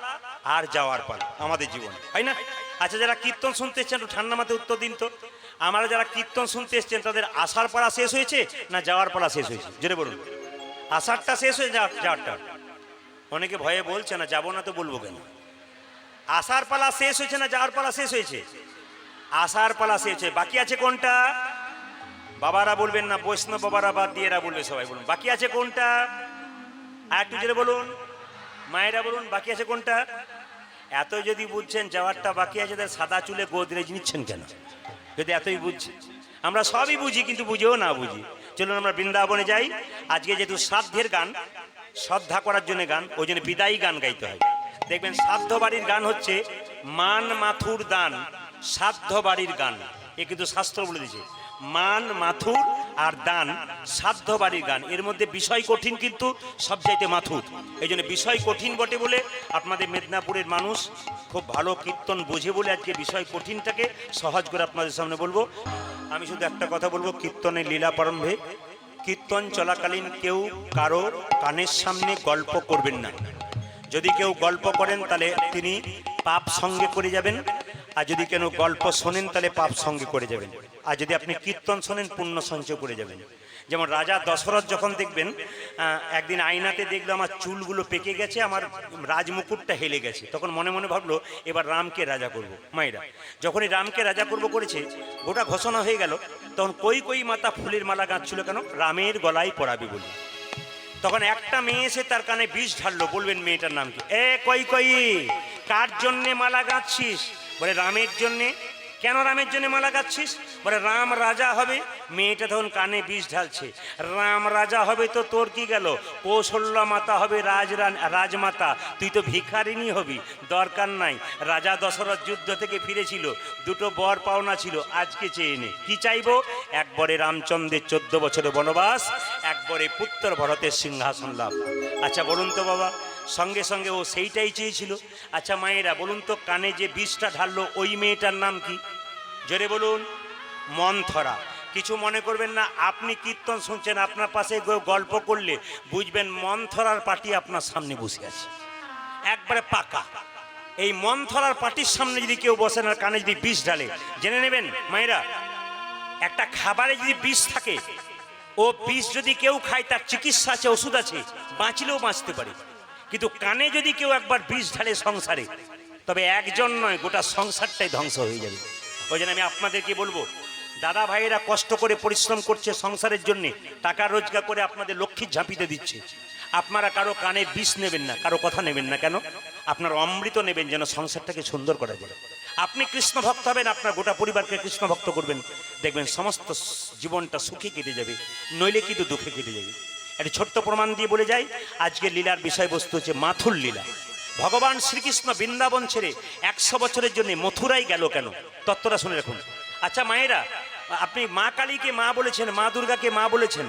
Speaker 1: আর যাওয়ার পালা আমাদের জীবন, হয় না? আচ্ছা, যারা কীর্তন শুনতে এসছেন একটু ঠান্ডা মাথায় উত্তর দিন তো। আমরা যারা কীর্তন শুনতে এসছেন তাদের আসার পালা শেষ হয়েছে না যাওয়ার পালা শেষ হয়েছে? জোরে বলুন। আসারটা শেষ হয়ে যাওয়ারটা? অনেকে ভয়ে বলছে না, যাবো না তো বলবো কেন? আসার পালা শেষ হয়েছে না যাওয়ার পালা শেষ হয়েছে? আসার পালা শেষ হয়েছে। বাকি আছে কোনটা? বাবারা বলবেন না, বৈষ্ণব বাবারা বাদ দিয়ে এরা বলবে। সবাই বলুন বাকি আছে কোনটা? আর একটু জোরে বলুন, মায়েরা বলুন বাকি আছে কোনটা? এত যদি বুঝছেন যাওয়ারটা বাকি আছে, তাহলে সাদা চুলে গোদরেজ নিচ্ছেন কেন? যদি এতই বুঝছি, আমরা সবই বুঝি কিন্তু বুঝেও না বুঝি। চলুন আমরা বৃন্দাবনে যাই। আজকে যেহেতু শ্রাদ্ধের গান, শ্রদ্ধা করার জন্য গান, ওই জন্য বিদায়ী গান গাইতে হয়। দেখবেন শ্রাদ্ধ বাড়ির গান হচ্ছে মান মাথুর দান, শ্রাদ্ধ বাড়ির গান। এ কিন্তু শাস্ত্র বলে দিয়েছে, মান মাথুর আর দান শ্রাদ্ধ বাড়ির গান। এর মধ্যে বিষয় কঠিন কিন্তু সবচাইতে মাথুর। এই জন্য বিষয় কঠিন বটে বলে আপনাদের মেদিনীপুরের মানুষ খুব ভালো কীর্তন বোঝে বলে আজকে বিষয় কঠিনটাকে সহজ করে আপনাদের সামনে বলবো। আমি শুধু একটা কথা বলবো, কীর্তনের লীলা প্রারম্ভে কীর্তন চলাকালীন কেউ কারো কানের সামনে গল্প করবেন না। যদি কেউ গল্প করেন তাহলে তিনি পাপ সঙ্গে করে যাবেন, আর যদি কেন গল্প শোনেন তাহলে পাপ সঙ্গে করে যাবেন, আর যদি আপনি কীর্তন শোনেন পুণ্য সঞ্চয় করে যাবেন। যেমন রাজা দশরথ যখন দেখবেন একদিন আয়নাতে দেখলো আমার চুলগুলো পেকে গেছে, আমার রাজমুকুটটা হেলে গেছে, তখন মনে মনে ভাবলো এবার রামকে রাজা করব। মায়েরা যখনই রামকে রাজা করব করেছে, গোটা ঘোষণা হয়ে গেল, তখন কই কই মাতা ফুলের মালা গাঁথছিল কেন? রামের গলায় পরাবে বলে। তখন একটা মেয়ে এসে তার কানে বিষ ঢাললো। বলবেন মেয়েটার নাম কি? এ কই কই, কার জন্যে মালা গাঁথছিস? বলে রামের জন্যে। কেন রামের জন্য মালা গাঁথছিস? বলে রাম রাজা হবে। মেয়েটা তখন কানে বিষ ঢালছে, রাম রাজা হবে তো তোর কি গেল? কৌশল্যা মাতা হবে রাজমাতা, তুই তো ভিখারিনী হবি, দরকার নাই। রাজা দশরথ যুদ্ধ থেকে ফিরেছিল, দুটো বর পাওনা ছিল, আজকে চেয়ে নে। কি চাইবো? একবারে রামচন্দ্রের 14 বছরের বনবাস, একবারে পুত্র ভরতের সিংহাসন লাভ। আচ্ছা বলুন তো বাবা, সঙ্গে সঙ্গে ও সেইটাই চেয়েছিল। আচ্ছা মায়েরা বলুন তো, কানে যে বিষটা ঢাললো ওই মেয়েটার নাম কি? জোরে বলুন। মন্থরা। কিছু মনে করবেন না, আপনি কীর্তন শুনছেন, আপনার পাশে গল্প করলে বুঝবেন মন্থরার পার্টি আপনার সামনে বসে আছে, একবারে পাকা। এই মন্থরার পার্টির সামনে যদি কেউ বসেন আর কানে যদি বিষ ঢালে, জেনে নেবেন মায়েরা, একটা খাবারে যদি বিষ থাকে, ও বিষ যদি কেউ খায় তার চিকিৎসা আছে, ওষুধ আছে, বাঁচলেও বাঁচতে পারে। কিন্তু কানে যদি কেউ একবার বিষ ঢালে সংসারে, তবে একজন নয়, গোটা সংসারটাই ধ্বংস হয়ে যাবে। ওই জন্য আমি আপনাদেরকে বলবো, দাদা ভাইয়েরা কষ্ট করে পরিশ্রম করছে সংসারের জন্য, টাকা রোজগার করে আপনাদের লক্ষ্মীর ঝাঁপিতে দিচ্ছে। আপনারা কারো কানে বিষ নেবেন না, কারো কথা নেবেন না। কেন? আপনার অমৃত নেবেন, যেন সংসারটাকে সুন্দর করা যায়। আপনি কৃষ্ণ ভক্ত হবেন, আপনার গোটা পরিবারকে কৃষ্ণ ভক্ত করবেন, দেখবেন সমস্ত জীবনটা সুখে কেটে যাবে, নইলে কিন্তু দুঃখে কেটে যাবে। একটা ছোট্ট প্রমাণ দিয়ে বলে যাই, আজকে লীলার বিষয়বস্তু হচ্ছে মাথুর লীলা। ভগবান শ্রীকৃষ্ণ বৃন্দাবন ছেড়ে 100 বছরের জন্য মথুরাই গেল কেন? তত্ত্বটা শুনে রাখুন। আচ্ছা মায়েরা, আপনি মা কালীকে মা বলেছেন, মা দুর্গাকে মা বলেছেন,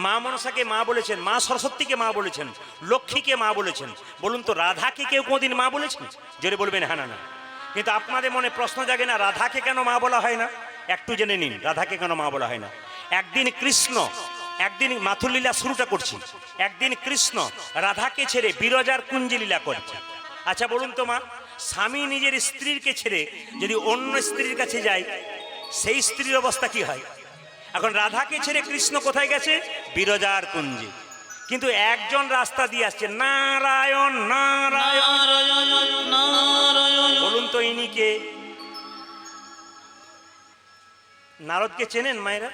Speaker 1: মা মনসাকে মা বলেছেন, মা সরস্বতীকে মা বলেছেন, লক্ষ্মীকে মা বলেছেন। বলুন তো, রাধাকে কেউ কোনোদিন মা বলেছেন? জোরে বলবেন হ্যাঁ না না। কিন্তু আপনাদের মনে প্রশ্ন জাগে না, রাধাকে কেন মা বলা হয় না? একটু জেনে নিন, রাধাকে কেন মা বলা হয় না। একদিন কৃষ্ণ, একদিন মাথুর লীলা শুরুটা করছি, একদিন কৃষ্ণ রাধাকে ছেড়ে বিরজার কুঞ্জে লীলা করছে। আচ্ছা বলুন তো মা, স্বামী নিজের স্ত্রীকে ছেড়ে যদি অন্য স্ত্রীর কাছে যায়, সেই স্ত্রীর অবস্থা কি হয়? এখন রাধাকে ছেড়ে কৃষ্ণ কোথায় গেছে? বিরজার কুঞ্জে। কিন্তু একজন রাস্তা দিয়ে আসছে, নারায়ণ নারায়ণ। বলুন তো ইনি কে? নারদকে চেনেন মায়েরা?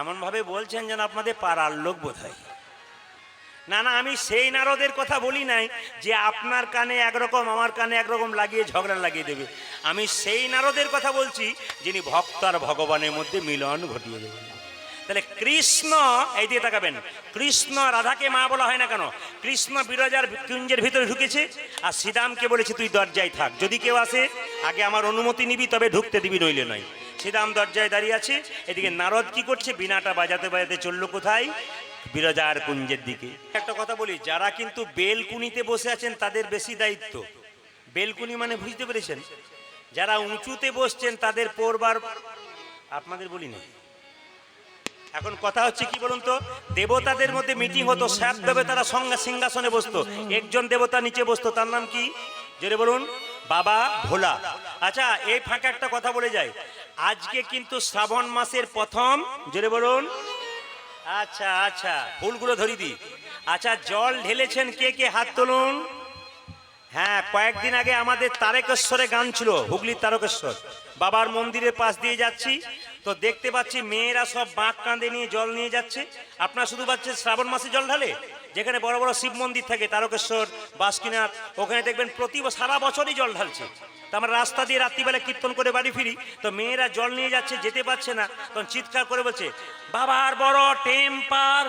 Speaker 1: এমন ভাবে বলছেন যেন আপনাদের পাড়ার লোক বোধ হয়। না না, আমি সেই নারদের কথা বলি নাই যে আপনার কানে একরকম আমার কানে একরকম লাগিয়ে ঝগড়া লাগিয়ে দেবে। আমি সেই নারদের কথা বলছি যিনি ভক্ত আর ভগবানের মধ্যে মিলন ঘটিয়ে দেবেন। তাহলে কৃষ্ণ, এই দিয়ে তাকাবেন, কৃষ্ণ রাধাকে মা বলা হয় না কেন? কৃষ্ণ বিরজার কুঞ্জের ভিতরে ঢুকেছে আর শ্রীরামকে বলেছে তুই দরজায় থাক, যদি কেউ আসে আগে আমার অনুমতি নিবি, তবে ঢুকতে দিবি, নইলে নয়। শ্রীরাম দরজায় দাঁড়িয়ে আছে, এদিকে নারদ কি করছে? বিনাটা বাজাতে বাজাতে চললো কোথায়? বিরজার কুঞ্জের দিকে। একটা কথা বলি, যারা কিন্তু বেলকুনিতে বসে আছেন তাদের বেশি দায়িত্ব। বেলকুনি মানে বুঝতে পেরেছেন? যারা উঁচুতে বসছেন তাদের পড়বার, আপনাদের বলি না। এখন কথা হচ্ছে কি বলুন তো, দেবতাদের মধ্যে মিটিং হতো, সাত দেবতারা সঙ্গে সিংহাসনে বসতো, একজন দেবতা নিচে বসতো, তার নাম কি? জোরে বলুন। বাবা ভোলা। আচ্ছা এই ফাঁকে একটা কথা বলে যায়, আজকে কিন্তু শ্রাবণ মাসের প্রথম, জোরে বলুন। আচ্ছা আচ্ছা, ফুলগুলো ধরিয়ে দিই। আচ্ছা জল ঢেলেছেন কে কে? হাত তুলুন। হ্যাঁ, কয়েকদিন আগে আমাদের তারকেশ্বরে গান ছিল, হুগলির তারকেশ্বর বাবার মন্দিরের পাশ দিয়ে যাচ্ছি, তো দেখতে পাচ্ছি মেয়েরা সব বাঁক কাঁধে নিয়ে জল নিয়ে যাচ্ছে। আপনারা শুধু পাচ্ছেন শ্রাবণ মাসে জল ঢালে, যেখানে বড় বড় শিব মন্দির থাকে, তারকেশ্বর, বাসুকিনাথ, ওখানে দেখবেন প্রতি সারা বছরই জল ঢালছে। তো আমরা রাস্তা দিয়ে রাত্রিবেলা কীর্তন করে বাড়ি ফিরি, তো মেয়েরা জল নিয়ে যাচ্ছে, যেতে পারছে না, তখন চিৎকার করে বলছে বাবার বড় টেম্পার,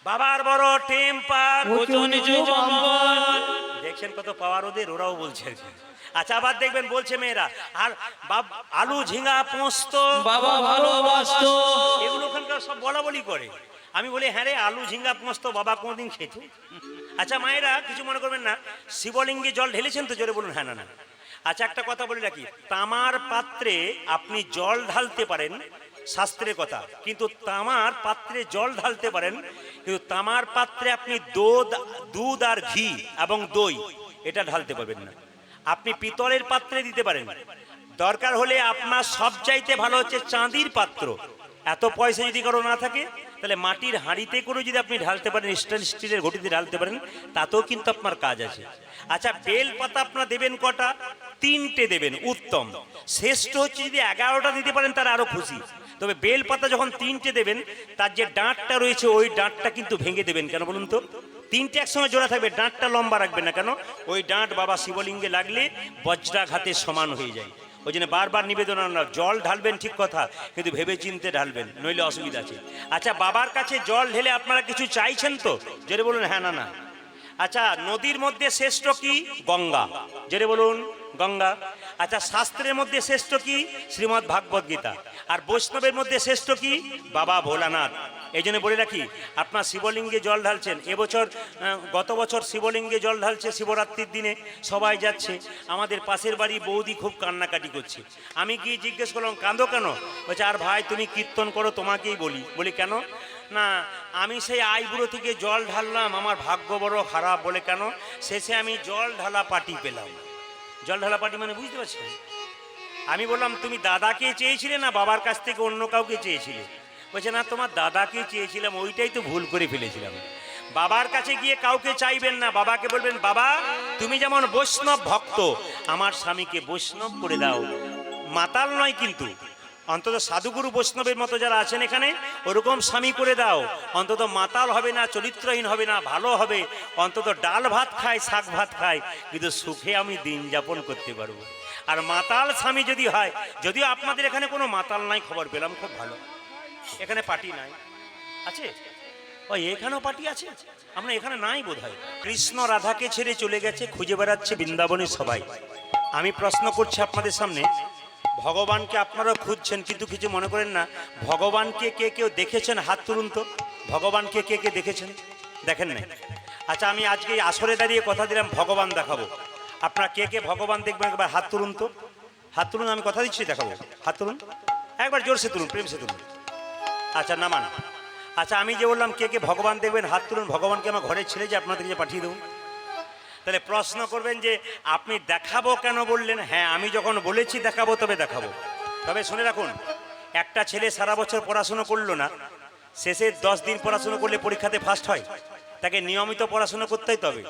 Speaker 1: বাবার বড় টেম্পার। দেখছেন কত পাওয়ার ওদের, ওরাও বলছে। আচ্ছা আবার দেখবেন বলছে মেয়েরা, আর আলু ঝিঙা পোস্ত বাবা ভালোবাসতো, এগুলো ওখানকার সব বলা বলি করে। আমি বলি হ্যাঁ রে, আলু ঝিঙ্গা পোস্ত বাবা কোনোদিন খেত? আচ্ছা মায়েরা কিছু মনে করবেন না, শিবলিঙ্গে জল ঢেলেছেন তো? জোরে বলুন হ্যাঁ না না। আচ্ছা একটা কথা বলে রাখি, তামার পাত্রে আপনি জল ঢালতে পারেন, শাস্ত্রের কথা, কিন্তু তামার পাত্রে জল ঢালতে পারেন, কিন্তু তামার পাত্রে আপনি দুধ আর ঘি এবং দই এটা ঢালতে পারবেন না। আপনি পিতলের পাত্রে দিতে পারেন, দরকার হলে আপনার সবচাইতে ভালো হচ্ছে চাঁদির পাত্র। এত পয়সা যদি কারো না থাকে তাহলে মাটির হাঁড়িতে করে যদি আপনি ঢালতে পারেন, স্টিলের ঘটিতে ঢালতে পারেন, তাতেও কিন্তু আপনার কাজ আছে। আচ্ছা বেল পাতা আপনারা দেবেন কটা? 3টে দেবেন, উত্তম। শ্রেষ্ঠ হচ্ছে যদি 11টা দিতে পারেন তারা আরো খুশি। তবে বেল পাতা যখন 3টে দেবেন, তার যে ডাঁটটা রয়েছে ওই ডাঁটটা কিন্তু ভেঙে দেবেন। কেন বলুন তো? তিনটে একসঙ্গে জোড়া থাকবে, ডাঁটটা লম্বা রাখবে না কেন? ওই ডাঁট বাবা শিবলিঙ্গে লাগলে বজ্রাঘাতের সমান হয়ে যায়। ওই জন্য বারবার নিবেদন, জল ঢালবেন ঠিক কথা, কিন্তু ভেবে চিনতে ঢালবেন, নইলে অসুবিধা আছে। আচ্ছা, বাবার কাছে জল ঢেলে আপনারা কিছু চাইছেন তো? জেরে বলুন হ্যাঁ না না। আচ্ছা, নদীর মধ্যে শ্রেষ্ঠ কি? গঙ্গা। জেরে বলুন গঙ্গা। আচ্ছা, শাস্ত্রের মধ্যে শ্রেষ্ঠ কি? শ্রীমদ্ ভাগবত গীতা। আর বৈষ্ণবের মধ্যে শ্রেষ্ঠ কি? বাবা ভোলানাথ। এই জন্য বলে রাখি, আপনার শিবলিঙ্গে জল ঢালছেন, এবছর গত বছর শিবলিঙ্গে জল ঢালছে শিবরাত্রির দিনে, সবাই যাচ্ছে। আমাদের পাশের বাড়ি বৌদি খুব কান্নাকাটি করছে। আমি কি জিজ্ঞেস করলাম কাঁদো কেন? বলছে আর ভাই তুমি কীর্তন করো, তোমাকেই বলি। বলি কেন? না, আমি সেই আইবুড়ো থেকে জল ঢাললাম, আমার ভাগ্য বড় খারাপ। বলে কেন? শেষে আমি জল ঢালা পাটি পেলাম। জল ঢালা পাটি মানে বুঝতে পারছেন? আমি বললাম তুমি দাদাকে চেয়েছিলে না বাবার কাছ থেকে অন্য কাউকে চেয়েছিলে? বলছে না, তোমার দাদাকে চেয়েছিলাম, ওইটাই তো ভুল করে ফেলেছিলাম। বাবার কাছে গিয়ে কাউকে চাইবেন না, বাবাকে বলবেন বাবা তুমি যেমন বৈষ্ণব ভক্ত, আমার স্বামীকে বৈষ্ণব করে দাও। মাতাল নয় কিন্তু, অন্তত সাধুগুরু বৈষ্ণবের মতো যারা আছেন এখানে, ওরকম স্বামী করে দাও। অন্তত মাতাল হবে না, চরিত্রহীন হবে না, ভালো হবে। অন্তত ডাল ভাত খায়, শাক ভাত খায়, কিন্তু সুখে আমি দিন যাপন করতে পারবো। আর মাতাল স্বামী যদি হয়, যদিও আপনাদের এখানে কোনো মাতাল নাই, খবর পেলাম, খুব ভালো। এখানে পার্টি নাই আছে? ওই এখানেও পার্টি আছে, আমরা এখানে নাই বোধ হয়। কৃষ্ণ রাধাকে ছেড়ে চলে গেছে, খুঁজে বেড়াচ্ছে বৃন্দাবনে সবাই। আমি প্রশ্ন করছি আপনাদের সামনে, ভগবানকে আপনারা খুঁজছেন, কিন্তু কিছু মনে করেন না। ভগবানকে কে কেউ দেখেছেন? হাত তুলুন তো। ভগবানকে কে কে দেখেছেন? দেখেন নাই? আচ্ছা, আমি আজকে এই আসরে দাঁড়িয়ে কথা দিলাম ভগবান দেখাবো। আপনারা কে কে ভগবান দেখবেন একবার হাত তুলুন তো। হাত তুলুন, আমি কথা দিচ্ছি দেখাবো। হাত তুলুন, একবার জোরসে তুলুন, প্রেম সে তুলুন। আচ্ছা নামান। আচ্ছা, আমি যে বললাম কে কে ভগবান দেখবেন হাত তুলুন, ভগবানকে আমার ঘরের ছেলে যে আপনাদেরকে যে পাঠিয়ে দেবো। তাহলে প্রশ্ন করবেন যে আপনি দেখাবো কেন বললেন? হ্যাঁ, আমি যখন বলেছি দেখাবো তবে দেখাবো। তবে শুনে রাখুন, একটা ছেলে সারা বছর পড়াশুনো করলো না, শেষে 10 দিন পড়াশুনো করলে পরীক্ষাতে ফার্স্ট হয়? তাকে নিয়মিত পড়াশুনো করতে হয়। তবে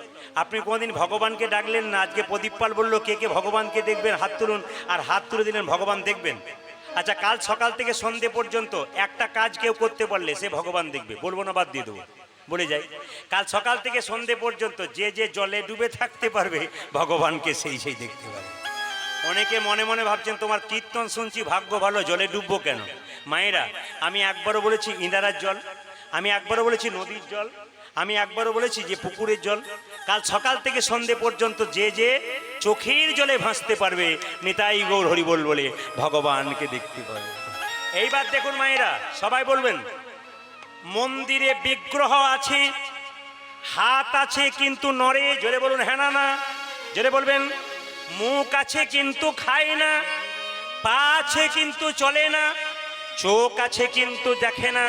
Speaker 1: আপনি কোনোদিন ভগবানকে ডাকলেন না। আজকে প্রদীপ পাল বললো কে কে ভগবানকে দেখবেন হাত তুলুন, আর হাত তুলে দিলেন ভগবান দেখবেন। আচ্ছা, কাল সকাল থেকে সন্ধে পর্যন্ত একটা কাজ কেউ করতে পারলে সে ভগবান দেখবে। বলবো না, বাদ দিয়ে দেবো, বলে যাই। কাল সকাল থেকে সন্ধে পর্যন্ত যে যে জলে ডুবে থাকতে পারবে ভগবানকে সেই সেই দেখতে পারবে। অনেকে মনে মনে ভাবছেন তোমার কীর্তন শুনছি ভাগ্য ভালো, জলে ডুববো কেন? মায়েরা, আমি একবারও বলেছি ইন্দারার জল, আমি একবারও বলেছি নদীর জল, আমি একবারও বলেছি যে পুকুরের জল। কাল সকাল থেকে সন্ধে পর্যন্ত যে যে চোখের জলে ভাসতে পারবে, নিতাই গৌর হরিবোল বলে ভগবানকে দেখতে পারবে। এইবার দেখুন মায়েরা, সবাই বলবেন মন্দিরে বিগ্রহ আছে, হাত আছে কিন্তু নড়ে। জোরে বলুন হ্যাঁ না না। জোরে বলবেন। মুখ আছে কিন্তু খায় না, পা আছে কিন্তু চলে না, চোখ আছে কিন্তু দেখে না,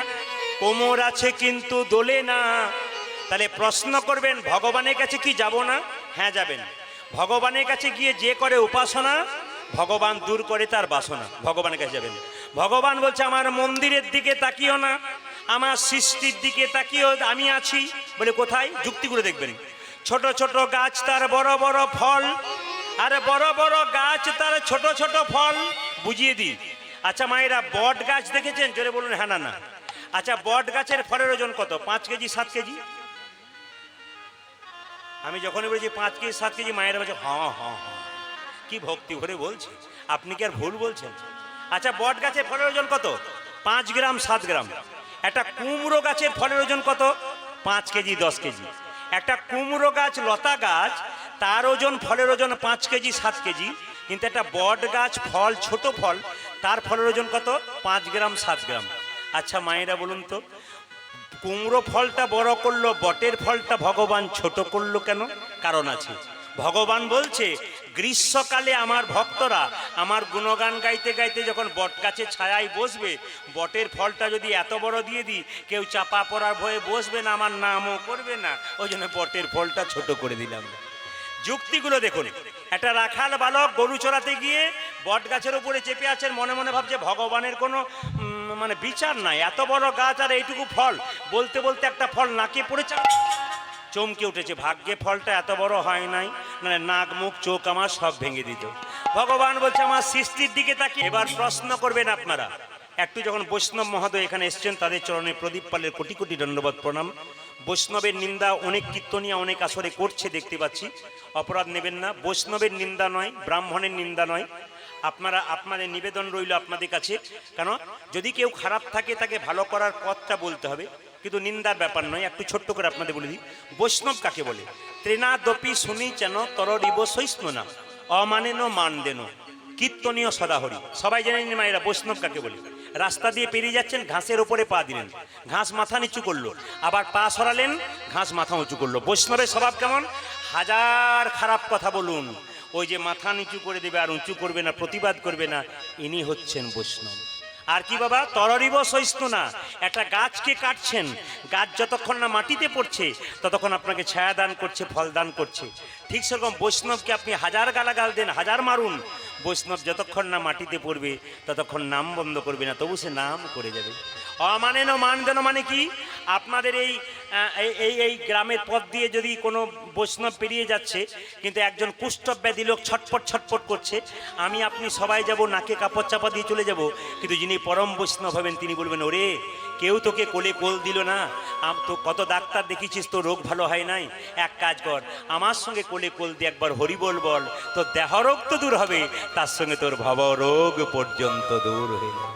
Speaker 1: কোমর আছে কিন্তু দোলে না। তাহলে প্রশ্ন করবেন ভগবানের কাছে কি যাব না? হ্যাঁ যাবেন। ভগবানের কাছে গিয়ে যে করে উপাসনা, ভগবান দূর করে তার বাসনা। ভগবানের কাছে যাবেন। ভগবান বলছে আমার মন্দিরের দিকে তাকিও না, আমার সৃষ্টির দিকে তাকিও, আমি আছি। বলে কোথায়? যুক্তি করে দেখবেন। ছোট ছোট গাছ তার বড় বড় ফল, আর বড় বড় গাছ তার ছোট ছোট ফল। বুঝিয়ে দিই। আচ্ছা মায়েরা, বট গাছ দেখেছেন? জোরে বলুন হ্যাঁ না না। আচ্ছা, বট গাছের ফলের ওজন কত? 5 কেজি 7 কেজি? আমি যখনই বলেছি 5 কেজি 7 কেজি, মায়েরা বলছে হ্যাঁ হ্যাঁ হ্যাঁ, কি ভক্তি ভরে বলছে। আপনি কি আর ভুল বলছেন? আচ্ছা, বট গাছের ফলের ওজন কত? 5 গ্রাম 7 গ্রাম। একটা কুমড়ো গাছের ফলের ওজন কত? 5 কেজি 10 কেজি। একটা কুমড়ো গাছ, লতা গাছ, তার ওজন, ফলের ওজন 5 কেজি 7 কেজি। কিন্তু একটা বট গাছ, ফল, ছোট ফল, তার ফলের ওজন কত? 5 গ্রাম 7 গ্রাম। আচ্ছা মায়েরা বলুন তো, কুমড়ো ফলটা বড় করলো, বটের ফলটা ভগবান ছোট করলো কেন? কারণ আছে। ভগবান বলছে গ্রীষ্মকালে আমার ভক্তরা আমার গুণগান গাইতে গাইতে যখন বট গাছের ছায়ায় বসবে, বটের ফলটা যদি এত বড় দিয়ে দিই, কেউ চাপা পড়ার ভয়ে বসবে না, আমার নামও করবে না। ওই জন্য বটের ফলটা ছোট করে দিলাম। যুক্তিগুলো দেখুন। একটা রাখাল বালক গরু চড়াতে গিয়ে বট গাছের উপরে চেপে আছেন, মনে মনে ভাবছে ভগবানের কোনো মানে বিচার নাই, এত বড় গাছ আর এইটুকু ফল। বলতে বলতে একটা ফল নাকে পড়েছে, চমকে উঠেছে। ভাগ্যে ফলটা এত বড় হয় নাই, মানে নাক মুখ চোখ আমার সব ভেঙে দিত। ভগবান বলছে আমার সৃষ্টির দিকে তাকিয়ে। এবার প্রশ্ন করবেন আপনারা, একটু যখন বৈষ্ণব মহোদয় এখানে এসছেন, তাদের চরণে প্রদীপ পালের কোটি কোটি দণ্ডবত প্রণাম। বৈষ্ণবের নিন্দা অনেক কীর্তনিয়া অনেক আসরে করছে দেখতে পাচ্ছি, অপরাধ নেবেন না। বৈষ্ণবের নিন্দা নয়, ব্রাহ্মণের নিন্দা নয়। আপনাদের নিবেদন রইল আপনাদের কাছে, কেন যদি কেউ খারাপ থাকে তাকে ভালো করার পথটা বলতে হবে, কিন্তু নিন্দার ব্যাপার নয়। একটু ছোট্ট করে আপনাদের বলে দিই, বৈষ্ণব কাকে বলে। ত্রেনাদপি শুনি চেন তরিব সৈষ্ণু না অমানেন মান দেন কীর্তনীয় সদাহরি। সবাই জানেন মায়েরা বৈষ্ণব কাকে বলে। রাস্তা দিয়ে পেরিয়ে যাচ্ছেন, ঘাসের ওপরে পা দিলেন, ঘাস মাথা নিচু করলো, আবার পা সরালেন, ঘাস মাথা উঁচু করলো। বৈষ্ণবের স্বভাব কেমন? হাজার খারাপ কথা বলুন, ওই যে মাথা নিচু করে দেবে আর উঁচু করবে না, প্রতিবাদ করবে না, ইনি হচ্ছেন বৈষ্ণব। আর কি বাবা, তরিব সহিষ্ণু না। একটা গাছকে কাটছেন, গাছ যতক্ষণ না মাটিতে পড়ছে ততক্ষণ আপনাকে ছায়া দান করছে, ফল দান করছে। ঠিক সেরকম বৈষ্ণবকে আপনি হাজার গালাগাল দেন, হাজার মারুন, বৈষ্ণব যতক্ষণ না মাটিতে পড়বে ততক্ষণ নাম বন্ধ করবে না, তবু সে নাম করে যাবে। অমানেন মান দেন মানে কি? আপনাদের এই গ্রামের পথ দিয়ে যদি কোনো বৈষ্ণব পেরিয়ে যাচ্ছে, কিন্তু একজন কুষ্ঠব্যাধি ব্যাধি লোক ছটফট ছটফট করছে, আমি আপনি সবাই যাব, নাকে কাপড় চাপা দিয়ে চলে যাব, কিন্তু যিনি পরম বৈষ্ণব হবেন তিনি বলবেন, ওরে কেউ তোকে কোলে কোল দিল না, তো কত ডাক্তার দেখিছিস, তো রোগ ভালো হয় নাই, এক কাজ কর, আমার সঙ্গে কোলে কোল দিয়ে একবার হরি বল বল, তোর দেহ রোগ তো দূর হবে, তার সঙ্গে তোর ভব রোগ পর্যন্ত দূর হয়ে যাবে।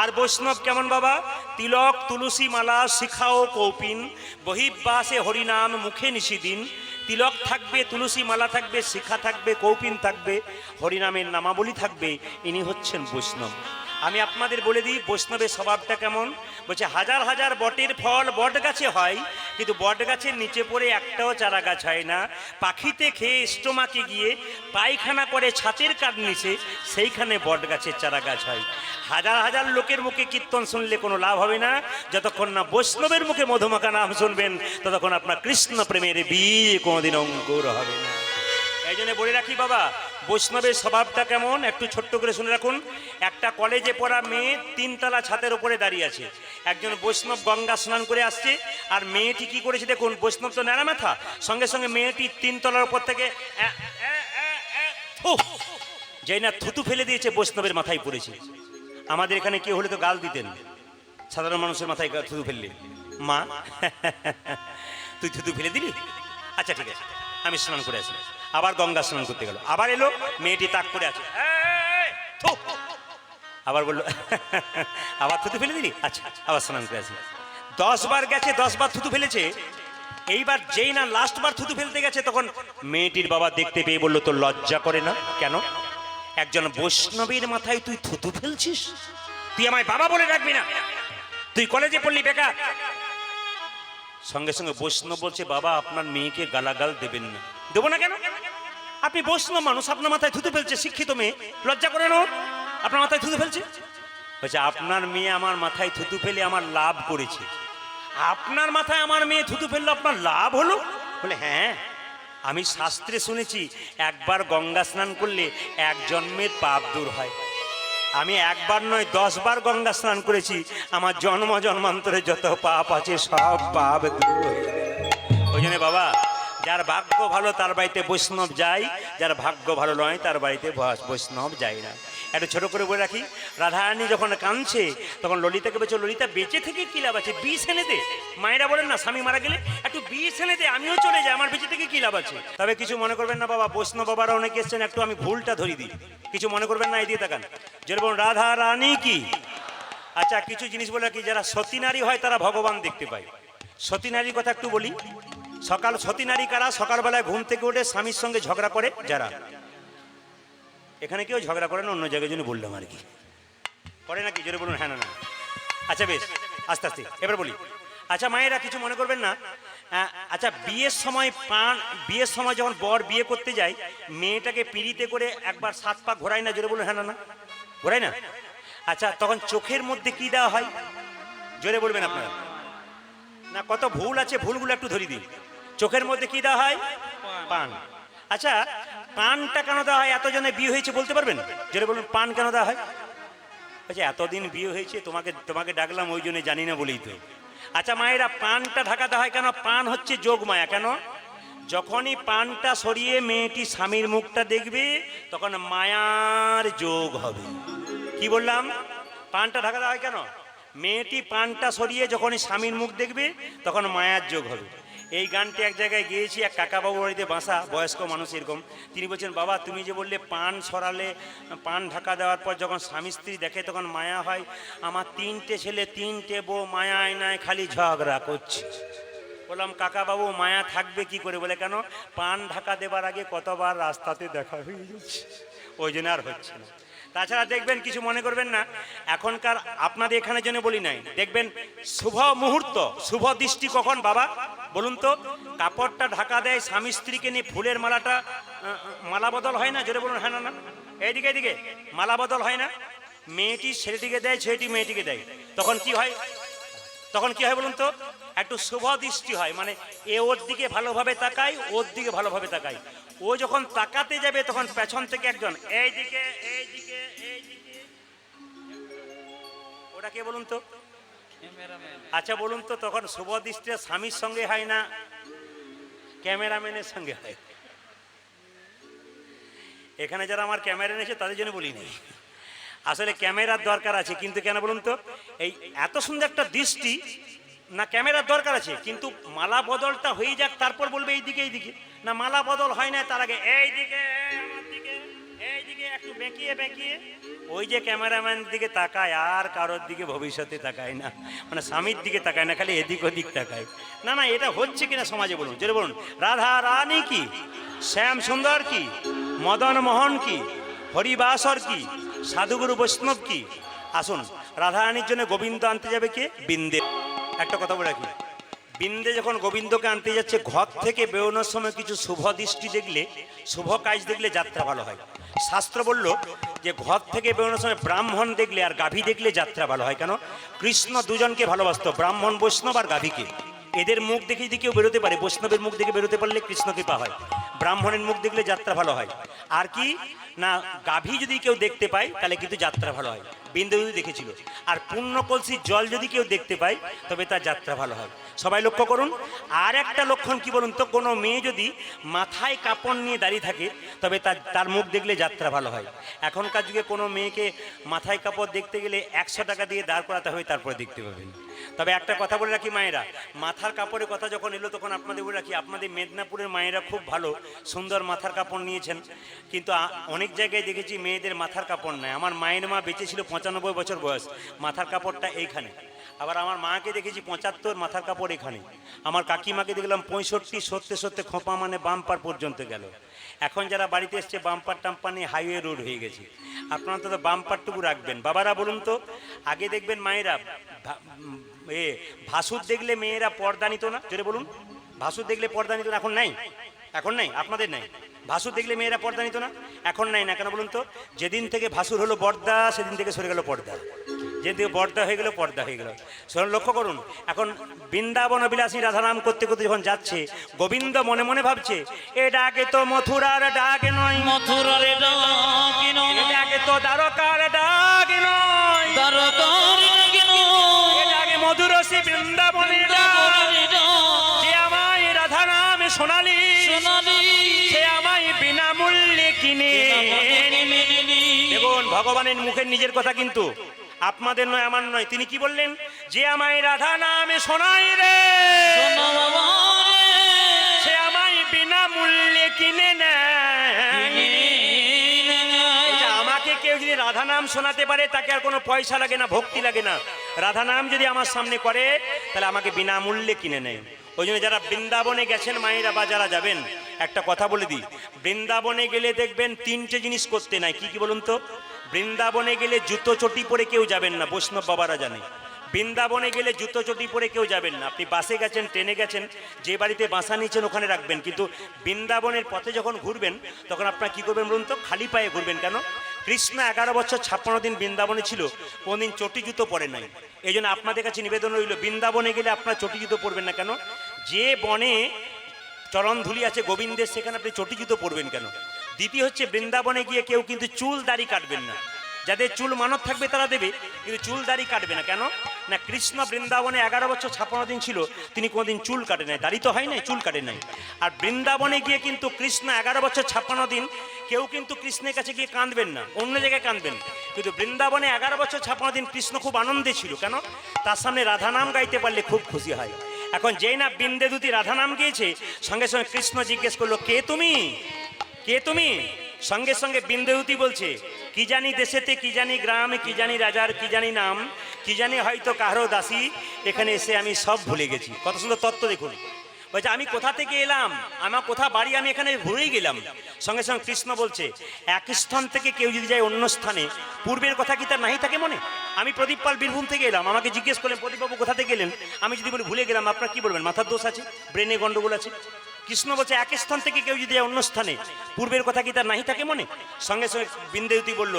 Speaker 1: আর বৈষ্ণব কেমন বাবা? তিলক তুলসী মালা শিখাও কৌপিন বহির্বাসে হরিনাম মুখে নিশিদিন। তিলক থাকবে, তুলসী মালা থাকবে, শিখা থাকবে, কৌপিন থাকবে, হরিনামের নামাবলী থাকবে, ইনি হচ্ছেন বৈষ্ণব। আমি আপনাদের বলে দিই বৈষ্ণবের স্বভাবটা কেমন। বলছে হাজার হাজার বটের ফল বট গাছে হয়, কিন্তু বট গাছের নিচে পড়ে একটাও চারা গাছ হয় না। পাখিতে খেয়ে স্টোমাকে গিয়ে পায়খানা করে ছাতের কাঠ নিচে, সেইখানে বট গাছের চারা গাছ হয়। হাজার হাজার লোকের মুখে কীর্তন শুনলে কোনো লাভ হবে না, যতক্ষণ না বৈষ্ণবের মুখে মধুমাখা নাম শুনবেন ততক্ষণ আপনার কৃষ্ণ প্রেমের বীজ কোনোদিন অঙ্কুর হবে না। এই জন্য বলে রাখি বাবা, বৈষ্ণবের স্বভাবটা কেমন একটু ছোট্ট করে শুনে রাখুন। একটা কলেজে পড়া মেয়ে তিনতলা ছাদের উপরে দাঁড়িয়ে আছে, একজন বৈষ্ণব গঙ্গা স্নান করে আসছে, আর মেয়েটি কি করেছে দেখুন, বৈষ্ণব তো ন্যাড়া মাথা, সঙ্গে সঙ্গে মেয়েটি তিনতলার উপর থেকে যেই না থুতু ফেলে দিয়েছে, বৈষ্ণবের মাথায় পড়েছে। আমাদের এখানে কেউ হলে তো গাল দিতেন, সাধারণ মানুষের মাথায় থুতু ফেললে, মা তুই থুতু ফেলে দিলি, আচ্ছা ঠিক আছে আমি স্নান করে আসি। আবার গঙ্গা স্নান করতে গেল, আবার এলো, মেয়েটি তাক করে আছে, আবার বললো আবার থুতু ফেলে দিলি, আচ্ছা আবার স্নান করে আসি। 10 বার গেছে, 10 বার থুতু ফেলেছে। এইবার যেই না লাস্ট বার থুতু ফেলতে গেছে, তখন মেয়েটির বাবা দেখতে পেয়ে বললো, তোর লজ্জা করে না? কেন? একজন বৈষ্ণবের মাথায় তুই থুতু ফেলছিস? তুই আমায় বাবা বলে ডাকবি না, তুই কলেজে পড়লি বেকার। সঙ্গে সঙ্গে বৈষ্ণব বলছে, বাবা আপনার মেয়েকে গালাগাল দেবেন না। দেবো না কেন? আপনি বৈষ্ণব মানুষ, আপনার মাথায় থুতু ফেলছে, শিক্ষিত মেয়ে, লজ্জা করে না? আপনার মাথায় থুতু ফেলছে। বলছে আপনার মেয়ে আমার মাথায় থুতু ফেলে আমার লাভ করেছে। আপনার মাথায় আমার মেয়ে থুতু ফেললো, আপনার লাভ হলো? বলে হ্যাঁ, আমি শাস্ত্রে শুনেছি একবার গঙ্গা স্নান করলে এক জন্মের পাপ দূর হয়। আমি একবার নয় 10 বার গঙ্গা স্নান করেছি, আমার জন্ম জন্মান্তরে যত পাপ আছে সব পাপ দূর হয়ে যাবে। ওই জন্য বাবা, যার ভাগ্য ভালো তার বাড়িতে বৈষ্ণব যায়, যার ভাগ্য ভালো নয় তার বাড়িতে বৈষ্ণব যায় না। একটু ছোট করে বলে রাখি, রাধারানী যখন কাঁদছে তখন ললিতাকে বলছে, ললিতা বেঁচে থেকে কি লাভ আছে, বিষ এনে দে। মায়েরা বলেন না, স্বামী মারা গেলে একটু বিষ এনে দে, আমিও চলে যাই, আমার বেঁচে থেকে কি লাভ আছে। তবে কিছু মনে করবেন না বাবা, বৈষ্ণব বাবারা অনেকে এসছেন, একটু আমি ভুলটা ধরিয়ে দিই, কিছু মনে করবেন না, এই দিয়ে তাকান। যেরকম রাধা রানী কি, আচ্ছা কিছু জিনিস বলে রাখি, যারা সতী নারী হয় তারা ভগবান দেখতে পায়। সতী নারীর কথা একটু বলি। সতী নারী কারা? সকালবেলায় ঘুম থেকে উঠে স্বামীর সঙ্গে ঝগড়া করে যারা। এখানে কেউ ঝগড়া করে না, অন্য জায়গায় জন্য বললাম আর কি, করে নাকি? জোরে বলুন হ্যাঁ না না। আচ্ছা বেশ, আস্তে আস্তে এবার বলি। আচ্ছা মায়েরা কিছু মনে করবেন না। আচ্ছা বিয়ের সময় যখন বর বিয়ে করতে যায়, মেয়েটাকে পিড়িতে করে একবার 7 পা ঘোরায় না? জোরে বলুন হ্যাঁ না না, ঘোরায় না? আচ্ছা তখন চোখের মধ্যে কি দেওয়া হয়? জোরে বলবেন আপনারা। না কত ভুল আছে, ভুলগুলো একটু ধরিয়ে দিন। চোখের মধ্যে কি দেওয়া হয়? পান। আচ্ছা পানটা কেন দেওয়া হয়? এতজনে বিয়ে হয়েছে বলতে পারবেন? জোরে বলুন পান কেন দেওয়া হয়? আচ্ছা এতদিন বিয়ে হয়েছে, তোমাকে ডাকলাম ওই জন্য জানি না বলেই তো। আচ্ছা মায়েরা, পানটা ঢাকাতে হয় কেন? পান হচ্ছে যোগ মায়া। কেন? যখনই পানটা সরিয়ে মেয়েটি স্বামীর মুখটা দেখবে তখন মায়ার যোগ হবে। কি বললাম? পানটা ঢাকা দেওয়া হয় কেন? মেয়েটি পানটা সরিয়ে যখনই স্বামীর মুখ দেখবে তখন মায়ার যোগ হবে। এই গানটি এক জায়গায় গিয়েছি, এক কাকাবাবু বাড়িতে বাসা, বয়স্ক মানুষ এরকম। তিনি বলছেন, বাবা তুমি যে বললে পান সরালে, পান ঢাকা দেওয়ার পর যখন স্বামী স্ত্রী দেখে তখন মায়া হয়, আমার 3টে ছেলে 3টে বউ মায়ায় নাই খালি ঝগড়া করছে। বললাম কাকাবাবু মায়া থাকবে কি করে? বলে কেন, পান ঢাকা দেবার আগে কতবার রাস্তাতে দেখা হয়ে যাচ্ছে, ওই জন্য আর হচ্ছে না। তাছাড়া দেখবেন, কিছু মনে করবেন না, এখনকার আপনাদের এখানে জন্য বলি নাই, দেখবেন শুভ মুহূর্ত, শুভ দৃষ্টি কখন বাবা বলুন তো? কাপড়টা ঢাকা দেয় স্বামী স্ত্রীকে নিয়ে, ফুলের মালাটা মালা বদল হয় না? জোরে বলুন হ্যাঁ না না। এইদিকে এইদিকে মালা বদল হয় না? মেয়েটি ছেলেটিকে দেয়, ছেলেটি মেয়েটিকে দেয়, তখন কি হয়? তখন কি হয় বলুন তো? একটু শুভ দৃষ্টি হয়, মানে এ ওর দিকে ভালোভাবে তাকায়, ওর দিকে ভালোভাবে তাকায়। ও যখন তাকাতে যাবে তখন পেছন থেকে একজন এইদিকে এইদিকে এইদিকে, ওটা কে বলুন তো? আচ্ছা বলুন তো, তখন শুভ দৃষ্টিটা স্বামীর সঙ্গে হয় না ক্যামেরাম্যানের সঙ্গে হয়? এখানে যারা আমার ক্যামেরা এনেছে তাদের জন্য বলি নাই, আসলে ক্যামেরার দরকার আছে, কিন্তু কেন বলুন তো? এই এত সুন্দর একটা দৃষ্টি না, ক্যামেরার দরকার আছে, কিন্তু মালা বদলটা হয়ে যাক তারপর বলবে এইদিকে এইদিকে, না মালা বদল হয় না তার আগে এইদিকে আমার দিকে এইদিকে একটু বেঁকিয়ে বেঁকিয়ে, ওই যে ক্যামেরাম্যান দিকে তাকায় আর কারোর দিকে ভবিষ্যতে তাকায় না, মানে স্বামীর দিকে তাকায় না, খালি এদিক ওদিক তাকায়। না না, এটা হচ্ছে কিনা সমাজে বলুন, যেটা বলুন, রাধা রানী কি, শ্যাম সুন্দর কি, মদন মোহন কি, হরিবাসর কি, সাধুগুরু বৈষ্ণব কি? আসুন, রাধারানীর জন্য গোবিন্দ আনতে যাবে কে? বিন্দে। একটা কথা বলে রাখি, বিন্দে যখন গোবিন্দকে আনতে যাচ্ছে, ঘর থেকে বেরোনোর সময় কিছু শুভ দৃষ্টি দেখলে, শুভ কাজ দেখলে যাত্রা ভালো হয়। শাস্ত্র বলল যে ঘর থেকে বেরোনোর সময় ব্রাহ্মণ দেখলে আর গাভী দেখলে যাত্রা ভালো হয়। কেন? কৃষ্ণ দুজনকে ভালোবাসতো, ব্রাহ্মণ বৈষ্ণব আর গাভীকে। এদের মুখ দেখে যদি কেউ বেরোতে পারে, বৈষ্ণবের মুখ দেখে বেরোতে পারলে কৃষ্ণ কৃপা হয়, ব্রাহ্মণের মুখ দেখলে যাত্রা ভালো হয়। আর কি না, গাভী যদি কেউ দেখতে পায় তাহলে কিন্তু যাত্রা ভালো হয়। বিন্দু যদি দেখেছিল। আর পূর্ণ কলসির জল যদি কেউ দেখতে পায় তবে তার যাত্রা ভালো হয়। সবাই লক্ষ্য করুন। আর একটা লক্ষণ কি বলুন তো? কোনো মেয়ে যদি মাথায় কাপড় নিয়ে দাঁড়িয়ে থাকে তবে তার মুখ দেখলে যাত্রা ভালো হয়। এখনকার যুগে কোনো মেয়েকে মাথায় কাপড় দেখতে গেলে 100 টাকা দিয়ে দাঁড় করাতে হবে, তারপরে দেখতে পাবেন। তবে একটা কথা বলে রাখি মায়েরা, মাথার কাপড়ের কথা যখন এলো তখন আপনাদের বলে রাখি, আপনাদের মেদিনীপুরের মায়েরা খুব ভালো সুন্দর মাথার কাপড় নিয়েছেন, কিন্তু অনেক জায়গায় দেখেছি মেয়েদের মাথার কাপড় নাই। আমার মায়ের মা বেঁচে ছিল 95 বছর বয়স, মাথার কাপড়টা এইখানে। আবার আমার মাকে দেখেছি 75, মাথার কাপড় এখানে। আমার কাকিমাকে দেখলাম 65, সরতে সরতে খোঁপা মানে বাম্পার পর্যন্ত গেল। এখন যারা বাড়িতে এসছে বাম্পার টাম্পার নিয়ে হাইওয়ে রোড হয়ে গেছে। আপনারা তো বাম্পারটুকু রাখবেন। বাবারা বলুন তো, আগে দেখবেন মায়েরা ভাসুর দেখলে মেয়েরা পর্দা নিত না? জোরে বলুন, ভাসুর দেখলে পর্দা নিত না? এখন নাই? এখন নাই? আপনাদের নাই? ভাসুর দেখলে মেয়েরা পর্দা নিত না? এখন নাই না কেন বলুন তো? যেদিন থেকে ভাসুর হলো বর্দা সেদিন থেকে সরে গেল পর্দা, যেদিন থেকে বর্দা হয়ে গেল পর্দা হয়ে গেল। লক্ষ্য করুন, এখন বৃন্দাবন বিলাসী রাধা নাম করতে করতে যখন যাচ্ছে, গোবিন্দ মনে মনে ভাবছে, এ ডাকে তো মথুরার ডাকে নয়,
Speaker 2: মথুরার ডাকে নয়,
Speaker 1: এ ডাকে তো দ্বারকার ডাকে নয়,
Speaker 2: দ্বারকার ডাকে নয়,
Speaker 1: এ ডাকে মধুরসী বৃন্দাবনের ডাক। যে আমায় রাধা নামে শোনালি, সে আমায় বিনামূল্যে কিনে। দেখুন, ভগবানের মুখের নিজের কথা, কিন্তু আপনাদের নয়, আমার নয়। তিনি কি বললেন? যে আমায় রাধা নামে শোনাই রে, সে আমায় বিনামূল্যে কিনে নেয়। আমাকে কেউ যদি রাধা নাম শোনাতে পারে তাকে আর কোনো পয়সা লাগে না, ভক্তি লাগে না। রাধা নাম যদি আমার সামনে করে তাহলে আমাকে বিনামূল্যে কিনে নেয়। ওই জন্য যারা বৃন্দাবনে গেছেন মায়েরা বা যারা যাবেন, একটা কথা বলে দিই, বৃন্দাবনে গেলে দেখবেন 3টে জিনিস করতে নাই। কি কি বলুন তো? বৃন্দাবনে গেলে জুতো চটি পরে কেউ যাবেন না, বৈষ্ণব বাবারা জানে। বৃন্দাবনে গেলে জুতো চটি পরে কেউ যাবেন না। আপনি বাসে গেছেন, ট্রেনে গেছেন, যে বাড়িতে বাসা নিয়েছেন ওখানে রাখবেন, কিন্তু বৃন্দাবনের পথে যখন ঘুরবেন তখন আপনারা কি করবেন বলুন তো? খালি পায়ে ঘুরবেন। কেন? কৃষ্ণ 11 বছর 56 দিন বৃন্দাবনে ছিল, কোনদিন চটি জুতো পরে নাই। এই জন্য আপনাদের কাছে নিবেদন রইল, বৃন্দাবনে গেলে আপনারা চটি জুতো পরবেন না। কেন? যে বনে চরণধুলি আছে গোবিন্দের, সেখানে আপনি চটি জুতো পরবেন কেন? দ্বিতীয় হচ্ছে, বৃন্দাবনে গিয়ে কেউ কিন্তু চুল দাড়ি কাটবেন না। যাদের চুল মানত থাকবে তারা দেবে, কিন্তু চুল দাড়ি কাটবে না। কেন না, কৃষ্ণ বৃন্দাবনে 11 বছর 56 দিন ছিল, তিনি কোনোদিন চুল কাটে নাই, দাড়ি তো হয় নাই, চুল কাটে নাই। আর বৃন্দাবনে গিয়ে কিন্তু কৃষ্ণ 11 বছর 56 দিন কেউ কিন্তু কৃষ্ণের কাছে গিয়ে কাঁদবেন না, অন্য জায়গায় কাঁদবেন। কিন্তু বৃন্দাবনে 11 বছর 56 দিন কৃষ্ণ খুব আনন্দে ছিল। কেন, তার সামনে রাধা নাম গাইতে পারলে খুব খুশি হয়। এখন যেই না বিন্দেদুতি রাধা নাম গিয়েছে, সঙ্গে সঙ্গে কৃষ্ণ জিজ্ঞেস করলো, কে তুমি, কে তুমি? সঙ্গে সঙ্গে বিন্দেদুতি বলছে, কি জানি দেশেতে, কি জানি গ্রামে, কি জানি রাজার, কি জানি নাম, কি জানি হয়তো কারো দাসী, এখানে এসে আমি সব ভুলে গেছি। কত সুন্দর তত্ত্ব দেখুন। বলছে আমি কোথা থেকে এলাম, আমার কোথা বাড়ি, আমি এখানে ভুলেই গেলাম। সঙ্গে সঙ্গে কৃষ্ণ বলছে, এক স্থান থেকে কেউ যদি যায় অন্য স্থানে, পূর্বের কথা কি তার নাহি থাকে মনে? আমি প্রদীপ পাল বীরভূম থেকে এলাম, আমাকে জিজ্ঞেস করলেন প্রদীপবাবু কোথা থেকে গেলেন, আমি যদি বলি ভুলে গেলাম, আপনার কি বলবেন, মাথার দোষ আছে, ব্রেনে গন্ডগোল আছে? কৃষ্ণ বলছে এক স্থান থেকে কেউ যদি যায় অন্য স্থানে, পূর্বের কথা কি তার নাহি থাকে মনে? সঙ্গে সঙ্গে বিন্দেদুতি বলল,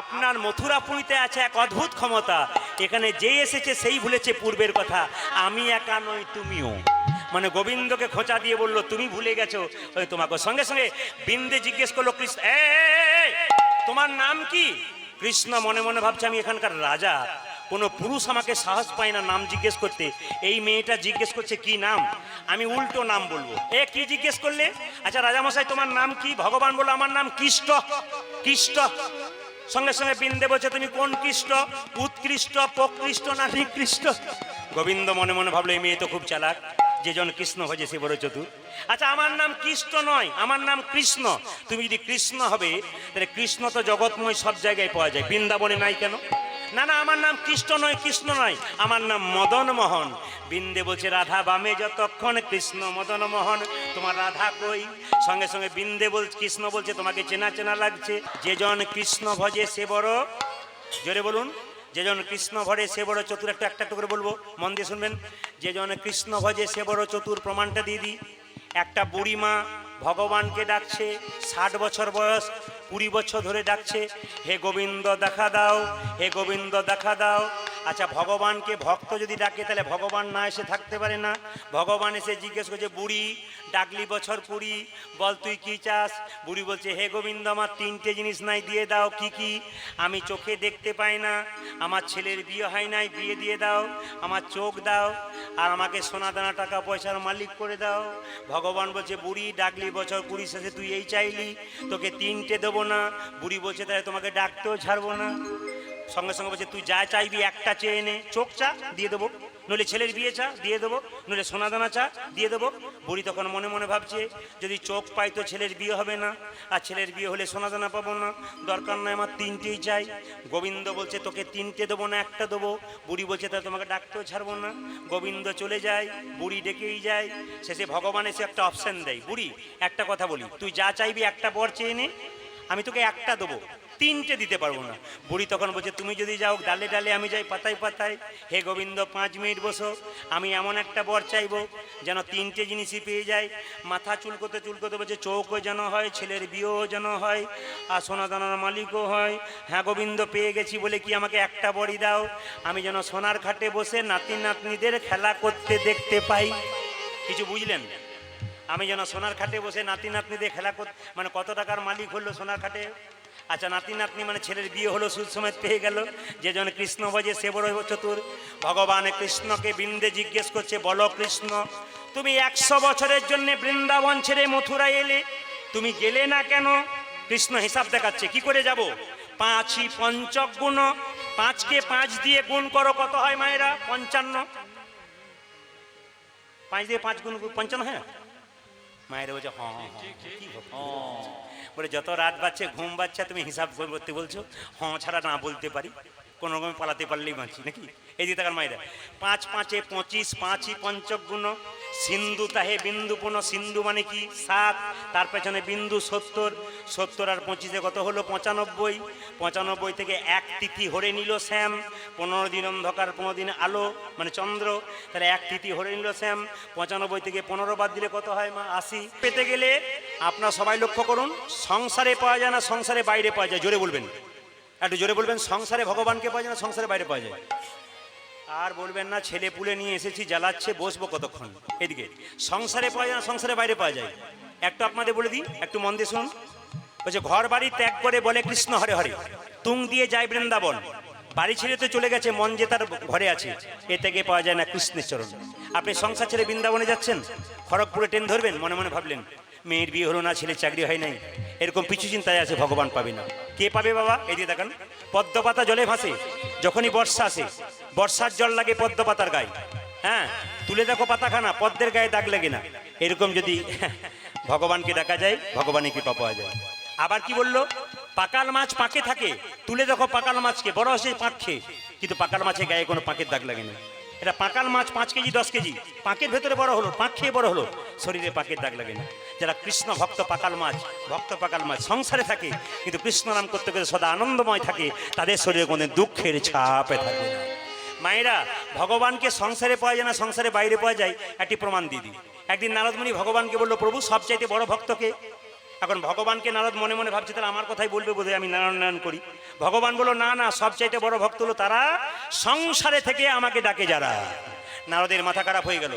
Speaker 1: আপনার মথুরাপুরীতে আছে এক অদ্ভুত ক্ষমতা, এখানে যে এসেছে সেই ভুলেছে পূর্বের কথা, আমি একা নই তুমিও। মানে গোবিন্দকে খোঁচা দিয়ে বললো, তুমি ভুলে গেছো ওই তোমাকে। সঙ্গে সঙ্গে বিন্দে জিজ্ঞেস করলো, কৃষ্ণ তোমার নাম কি? কৃষ্ণ মনে মনে ভাবছে আমি এখানকার রাজা, কোনো পুরুষ আমাকে সাহস পায় না নাম জিজ্ঞেস করতে, এই মেয়েটা জিজ্ঞেস করছে কি নাম, আমি উল্টো নাম বলবো। কি জিজ্ঞেস করলে? আচ্ছা রাজামশাই তোমার নাম কি? ভগবান বললো আমার নাম কৃষ্ণ। কৃষ্ণ। সঙ্গে সঙ্গে বিন্দে বলছে, তুমি কোন কৃষ্ণ, উৎকৃষ্ট, প্রকৃষ্ট না নিকৃষ্ট? গোবিন্দ মনে মনে ভাবলো এই মেয়ে তো খুব চালাক, যেজন কৃষ্ণ ভজে সে বড় চতুর। আচ্ছা আমার নাম কৃষ্ণ নয়, আমার নাম কৃষ্ণ। তুমি যদি কৃষ্ণ হবে তাহলে কৃষ্ণ তো জগৎময়, সব জায়গায় পাওয়া যায়, বৃন্দাবনে নাই কেন? না না, আমার নাম কৃষ্ণ নয়, কৃষ্ণ নয়, আমার নাম মদন মোহন। বিন্দে বলছে, রাধা বামে যতক্ষণ, কৃষ্ণ মদন মোহন, তোমার রাধা কই? সঙ্গে সঙ্গে বিন্দে বলছে, কৃষ্ণ বলছে তোমাকে চেনা চেনা লাগছে, যেজন কৃষ্ণ ভজে সে বড়, জোরে বলুন, যেজন কৃষ্ণ ভজে সে বড় চতুর। একটা একটা করে বলবো, মন দিয়ে শুনবেন। যেজন কৃষ্ণ ভজে সে বড় চতুর, প্রমাণটা দিয়ে দিই। একটা বুড়িমা ভগবানকে ডাকছে, 60 বছর বয়স, 20 বছর ধরে ডাকছে, হে গোবিন্দ দেখা দাও, হে গোবিন্দ দেখা দাও। আচ্ছা ভগবানকে ভক্ত যদি ডাকে তাহলে ভগবান না এসে থাকতে পারে না? ভগবান এসে জিজ্ঞেস করছে, বুড়ি ডাকলি বছর 20, বল তুই কি চাস? বুড়ি বলছে, হে গোবিন্দ আমার 3টে জিনিস নাই, দিয়ে দাও। কি কি? আমি চোখে দেখতে পাই না, আমার ছেলের বিয়ে হয় নাই, বিয়ে দিয়ে দাও, আমার চোখ দাও, আর আমাকে সোনা দানা টাকা পয়সার মালিক করে দাও। ভগবান বলছে, বুড়ি ডাকলি বছর 20 শেষে তুই এই চাইলি, তোকে 3টে দেবো না। বুড়ি বলছে, তাহলে তোমাকে ডাকতেও ছাড়বো না। সঙ্গে সঙ্গে বলছে, তুই যা চাইবি একটা চেয়ে নে, চোখ চা দিয়ে দেবো, নইলে ছেলের বিয়ে চা দিয়ে দেবো, নইলে সোনা দানা চা দিয়ে দেবো। বুড়ি তখন মনে মনে ভাবছে, যদি চোখ পাই তো ছেলের বিয়ে হবে না, আর ছেলের বিয়ে হলে সোনা দানা পাবো না, দরকার নয়, আমার 3টেই চাই। গোবিন্দ বলছে, তোকে 3টে দেবো না, একটা দেবো। বুড়ি বলছে, তাহলে তোমাকে ডাকতেও ছাড়বো না। গোবিন্দ চলে যায়, বুড়ি ডেকেই যায়। শেষে ভগবান এসে একটা অপশন দেয়, বুড়ি একটা কথা বলি, তুই যা চাইবি একটা বর চেয়ে নে, আমি তোকে একটা দেবো, 3টে দিতে পারবো না। বুড়ি তখন বলছে, তুমি যদি যাও ডালে ডালে, আমি যাই পাতায় পাতায়। হে গোবিন্দ 5 মিনিট বসো, আমি এমন একটা বর চাইবো যেন 3টে জিনিসই পেয়ে যায়। মাথা চুলকোতে চুলকোতে বলছে, চোখও যেন হয়, ছেলের বিয়েও যেন হয়, আর সোনা দানার মালিকও হয়। হ্যাঁ গোবিন্দ পেয়ে গেছি বলে কি আমাকে একটা বরই দাও, আমি যেন সোনার খাটে বসে নাতি নাতনিদের খেলা করতে দেখতে পাই। কিছু বুঝলেন? আমি যেন সোনার খাটে বসে নাতি নাতনিদের খেলা করতে, মানে কত টাকার মালিক হলো সোনার খাটে? আচ্ছা নাতি নাতনি মানে ছেলের বিয়ে হলো, সুদ সমেত পেয়ে গেল। যেজন কৃষ্ণ ভজে সে বড় চতুর। ভগবান কৃষ্ণকে বিন্দে জিজ্ঞেস করছে, বলো কৃষ্ণ, তুমি 100 বছরের জন্য বৃন্দাবন ছেড়ে মথুরায় এলে, তুমি গেলে না কেন? কৃষ্ণ হিসাব দেখাচ্ছে, কি করে যাব? 5ই পঞ্চক গুণ, 5কে 5 দিয়ে গুণ করো, কত হয় মায়েরা? 55। 5 দিয়ে 5 গুণ 55 হয় না? মায়েরা বলছে হ্যাঁ, বলে যত রাত বাচ্চা ঘুম বাচ্চা তুমি হিসাব করতে বলছো, হ্যাঁ ছাড়া না বলতে পারি, কোনো রকমে পালাতে পারলেই বাঁচি নাকি? এই দিকে তাকার মায়েরা, 5 5 25, 5ই পঞ্চক গুণ। সিন্ধু তাহে বিন্দু পুনঃ, সিন্ধু মানে কি? 7, তার পেছনে বিন্দু 70, 70 আর 25 কত হলো? 95। 95 থেকে 1 তিথি হরে নিল শ্যাম, 15 দিন অন্ধকার 15 দিন আলো মানে চন্দ্র, তাহলে 1 তিথি হরে নিল শ্যাম। 95 থেকে 15 বাদ দিলে কত হয় মা? 80। পেতে গেলে আপনারা সবাই লক্ষ্য করুন, সংসারে পাওয়া যায় না, সংসারে বাইরে পাওয়া যায়। জোরে বলবেন, একটু জোরে বলবেন। সংসারে ভগবানকে পাওয়া যায় না, সংসারে বাইরে পাওয়া যায়। আর বলবেন না ছেলে পুলে নিয়ে এসেছি জ্বালাচ্ছে, বসবো কতক্ষণ। এদিকে সংসারে পাওয়া যায় না, সংসারে বাইরে পাওয়া যায়। একটু আপনাদের বলে দিই, একটু মন দিয়ে শুনুন। বলছে ঘর বাড়ি ত্যাগ করে বলে কৃষ্ণ হরে হরে, তুং দিয়ে যায় বৃন্দাবন। বাড়ি ছেড়ে তো চলে গেছে, মন যে তার ঘরে আছে, এ থেকে পাওয়া যায় না কৃষ্ণের চরণ। আপনি সংসার ছেড়ে বৃন্দাবনে যাচ্ছেন, খড়গপুরে ট্রেন ধরবেন, মনে মনে ভাবলেন মেয়ের বিয়ে হলো না, ছেলে চাকরি হয় নাই, এরকম পিছু চিন্তায় আছে, ভগবান পাবে না। কে পাবে বাবা? এই দিয়ে দেখান, পদ্ম পাতা জলে ভাসে, যখনই বর্ষা আসে, বর্ষার জল লাগে পদ্ম পাতার গায়ে, হ্যাঁ, তুলে দেখো পাতাখানা, পদ্মের গায়ে দাগ লাগে না। এরকম যদি ভগবানকে দেখা যায়, ভগবানের কৃপা পাওয়া যায়। আবার কি বললো? পাকাল মাছ পাকে থাকে, তুলে দেখো পাকাল মাছকে, বড় হচ্ছে পাক খেয়ে, কিন্তু পাকাল মাছের গায়ে কোনো পাকের দাগ লাগে না। এটা পাকাল মাছ 5 কেজি 10 কেজি, পাকের ভেতরে বড় হলো, পাক খেয়ে বড় হলো, শরীরে পাকের দাগ লাগে না। যারা কৃষ্ণ ভক্ত পাকাল মাছ, ভক্ত পাকাল মাছ সংসারে থাকে, কিন্তু কৃষ্ণ নাম করতে করতে সদা আনন্দময় থাকে, তাদের শরীরে কোনো দুঃখের ছাপে থাকে না। মায়েরা, ভগবানকে সংসারে পাওয়া যায় না, সংসারে বাইরে পাওয়া যায়, একটি প্রমাণ দিয়ে দিই। একদিন নারদমুনি ভগবানকে বললো, প্রভু সবচাইতে বড় ভক্তকে? এখন ভগবানকে নারদ মনে মনে ভাবছে তাহলে আমার কথাই বলবে বোধহয়, আমি নারায়ণ নারায়ণ করি। ভগবান বললো, না না, সবচাইতে বড় ভক্ত হলো তারা সংসারে থেকে আমাকে ডাকে যারা। নারদের মাথা খারাপ হয়ে গেল,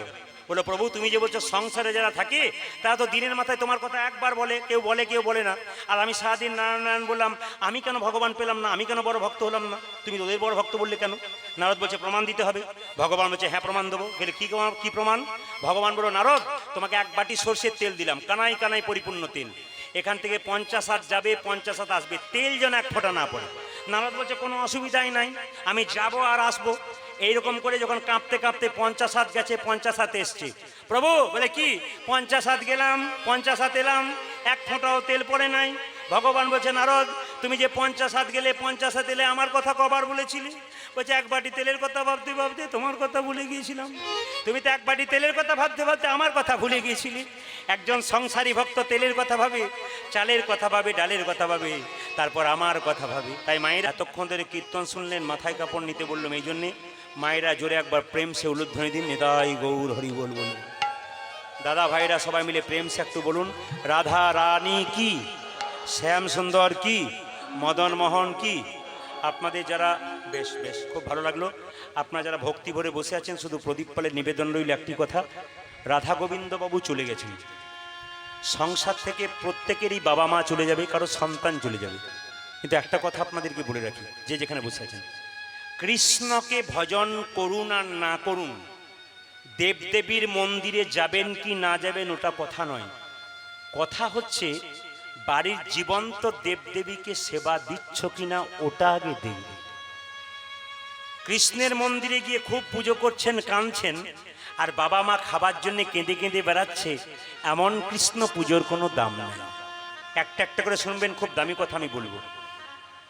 Speaker 1: বললো প্রভু তুমি যে বলছো সংসারে যারা থাকে, তারা তো দিনের মাথায় তোমার কথা একবার বলে, কেউ বলে কেউ বলে না, আর আমি সারাদিন নারায়ণ নারায়ণ বললাম, আমি কেন ভগবান পেলাম না, আমি কেন বড় ভক্ত হলাম না? তুমি ওদের বড় ভক্ত বললে কেন? নারদ বলছে প্রমাণ দিতে হবে। ভগবান বলছে হ্যাঁ প্রমাণ দেবো। গেলে কি প্রমাণ? ভগবান বললো, নারদ তোমাকে 1 বাটি সর্ষের তেল দিলাম, কানাই কানাই পরিপূর্ণ তেল, এখান থেকে 50 হাত যাবে, 50 হাত আসবে, তেল যেন 1 ফোঁটা না পড়ে। নারদ বলছে কোনো অসুবিধাই নাই, আমি যাব আর আসবো। এইরকম করে যখন কাঁপতে কাঁপতে 50 হাত গেছে, 50 হাত এসছে, প্রভু বলে কি 50 হাত গেলাম, 50 হাত এলাম, 1 ফোঁটাও তেল পড়ে নাই। ভগবান বলছে নারদ তুমি যে 50 হাত গেলে, 50 হাত এলে, আমার কথা কবার বলেছিলে? বলছে 1 বাটি তেলের কথা ভাবতে ভাবতে তোমার কথা ভুলে গিয়েছিলাম। তুমি তো 1 বাটি তেলের কথা ভাবতে ভাবতে আমার কথা ভুলে গিয়েছিলে। একজন সংসারী ভক্ত তেলের কথা ভাবে, চালের কথা ভাবে, ডালের কথা ভাবে, তারপর আমার কথা ভাবে। তাই মায়ের এতক্ষণ ধরে কীর্তন শুনলেন, মাথায় কাপড় নিতে বললাম, এই জন্যে মায়েরা জোরে একবার প্রেম সে উলুধ্বনি দিন, নিতাই গৌর হরি বল বলুন। দাদা ভাইরা সবাই মিলে প্রেম সে একটু বলুন, রাধা রানী কি, শ্যাম সুন্দর কি, মদন মোহন কি। আপনাদের যারা বেশ বেশ খুব ভালো লাগলো, আপনারা যারা ভক্তি ভরে বসে আছেন, শুধু প্রদীপ পালের নিবেদন রইল একটি কথা, রাধা গোবিন্দবাবু চলে গেছেন। সংসার থেকে প্রত্যেকেরই বাবা মা চলে যাবে, কারো সন্তান চলে যাবে, কিন্তু একটা কথা আপনাদেরকে বলে রাখি, যে যেখানে বসে আছেন, কৃষ্ণকে ভজন করুন আর না করুন, দেবদেবীর মন্দিরে যাবেন কি না যাবেন ওটা কথা নয়, কথা হচ্ছে বাড়ির জীবন্ত দেবদেবীকে সেবা দিচ্ছ কিনা ওটা আগে দেখবে। কৃষ্ণের মন্দিরে গিয়ে খুব পুজো করছেন, কাঁদছেন, আর বাবা মা খাবার জন্য কেঁদে কেঁদে বেড়াচ্ছে, এমন কৃষ্ণ পুজোর কোনো দাম নেই। একটা একটা করে শুনবেন, খুব দামি কথা আমি বলবো,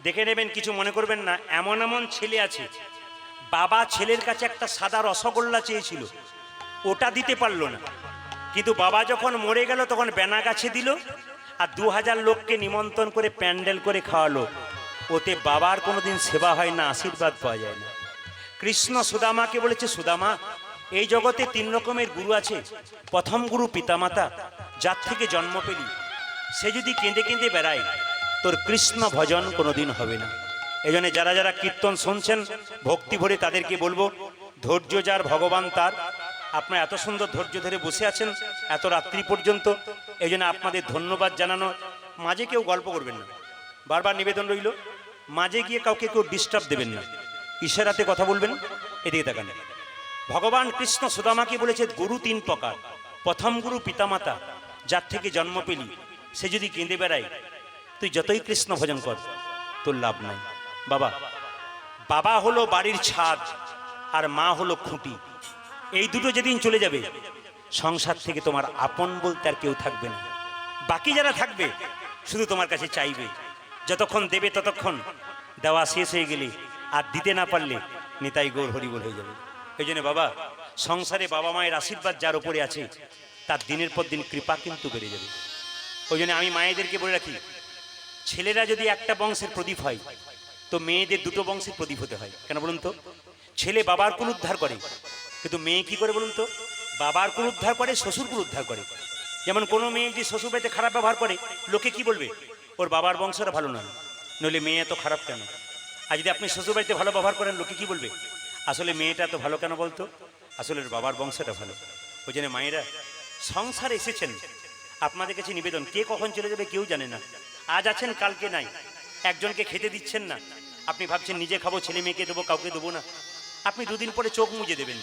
Speaker 1: দেখে নেবেন, কিছু মনে করবেন না। এমন এমন ছেলে আছে, বাবা ছেলের কাছে একটা সাদা রসগোল্লা চেয়েছিল, ওটা দিতে পারলো না, কিন্তু বাবা যখন মরে গেল তখন বেনা গাছে দিল, আর 2000 লোককে নিমন্ত্রণ করে প্যান্ডেল করে খাওয়ালো। ওতে বাবার কোনোদিন সেবা হয় না, আশীর্বাদ পাওয়া যায় না। কৃষ্ণ সুদামাকে বলেছে, সুদামা এই জগতে 3 রকমের গুরু আছে। প্রথম গুরু পিতামাতা, যার থেকে জন্ম পেলি, সে যদি কেঁদে কেঁদে বেড়ায়, তোর কৃষ্ণ ভজন কোনোদিন হবে না। এই জন্য যারা যারা কীর্তন শুনছেন ভক্তি ভরে, তাদেরকে বলবো, ধৈর্য যার ভগবান তার। আপনারা এত সুন্দর ধৈর্য ধরে বসে আছেন এত রাত্রি পর্যন্ত, এই জন্য আপনাদের ধন্যবাদ জানানো। মাঝে কেউ গল্প করবেন না, বারবার নিবেদন রইল, মাঝে গিয়ে কাউকে কেউ ডিস্টার্ব দেবেন না, ইশারাতে কথা বলবেন। এদিকে তাকান, ভগবান কৃষ্ণ সুদামাকে বলেছে গুরু 3 প্রকার। প্রথম গুরু পিতামাতা, যার থেকে জন্ম পেলি, সে যদি কেঁদে বেড়ায়, তুই যতই কৃষ্ণ ভজন কর তোর লাভ নাই। বাবা বাবা হলো বাড়ির ছাদ, আর মা হলো খুঁটি। এই দুটো যেদিন চলে যাবে, সংসার থেকে তোমার আপন বলতে আর কেউ থাকবে না। বাকি যারা থাকবে শুধু তোমার কাছে চাইবে, যতক্ষণ দেবে ততক্ষণ, দেওয়া শেষ হয়ে গেলে আর দিতে না পারলে নিতাই গৌর হরিবল হয়ে যাবে। এই জন্য বাবা, সংসারে বাবা মায়ের আশীর্বাদ যার উপরে আছে, তার দিনের পর দিন কৃপা কিন্তু বেড়ে যাবে। ওই জন্য আমি মায়েদেরকে বলে রাখি, ছেলেরা যদি একটা বংশের প্রদীপ হয়, তো মেয়েদের 2টো বংশের প্রদীপ হতে হয়। কেন বলুন তো? ছেলে বাবার কুল উদ্ধার করে, কিন্তু মেয়ে কি করে বলুন তো? বাবার কুল উদ্ধার করে, শ্বশুর কুল উদ্ধার করে। যেমন কোনো মেয়ে যদি শ্বশুর বাড়িতে খারাপ ব্যবহার করে, লোকে কি বলবে? ওর বাবার বংশটা ভালো নয়, নইলে মেয়ে এত খারাপ কেন? আর যদি আপনি শ্বশুর বাড়িতে ভালো ব্যবহার করেন, লোকে কি বলবে? আসলে মেয়েটা তো ভালো কেন বলতো? আসলে ওর বাবার বংশটা ভালো। ওই জন্য মায়েরা, সংসারে এসেছেন, আপনাদের কাছে নিবেদন, কে কখন চলে যাবে কেউ জানে না। আজ আছেন কালকে নাই, একজনকে খেতে দিচ্ছেন না, আপনি ভাবছেন নিজে খাবো, ছেলে মেয়েকে দেবো, কাউকে দেবো না। আপনি দুদিন পরে চোখ মুজে দেবেন,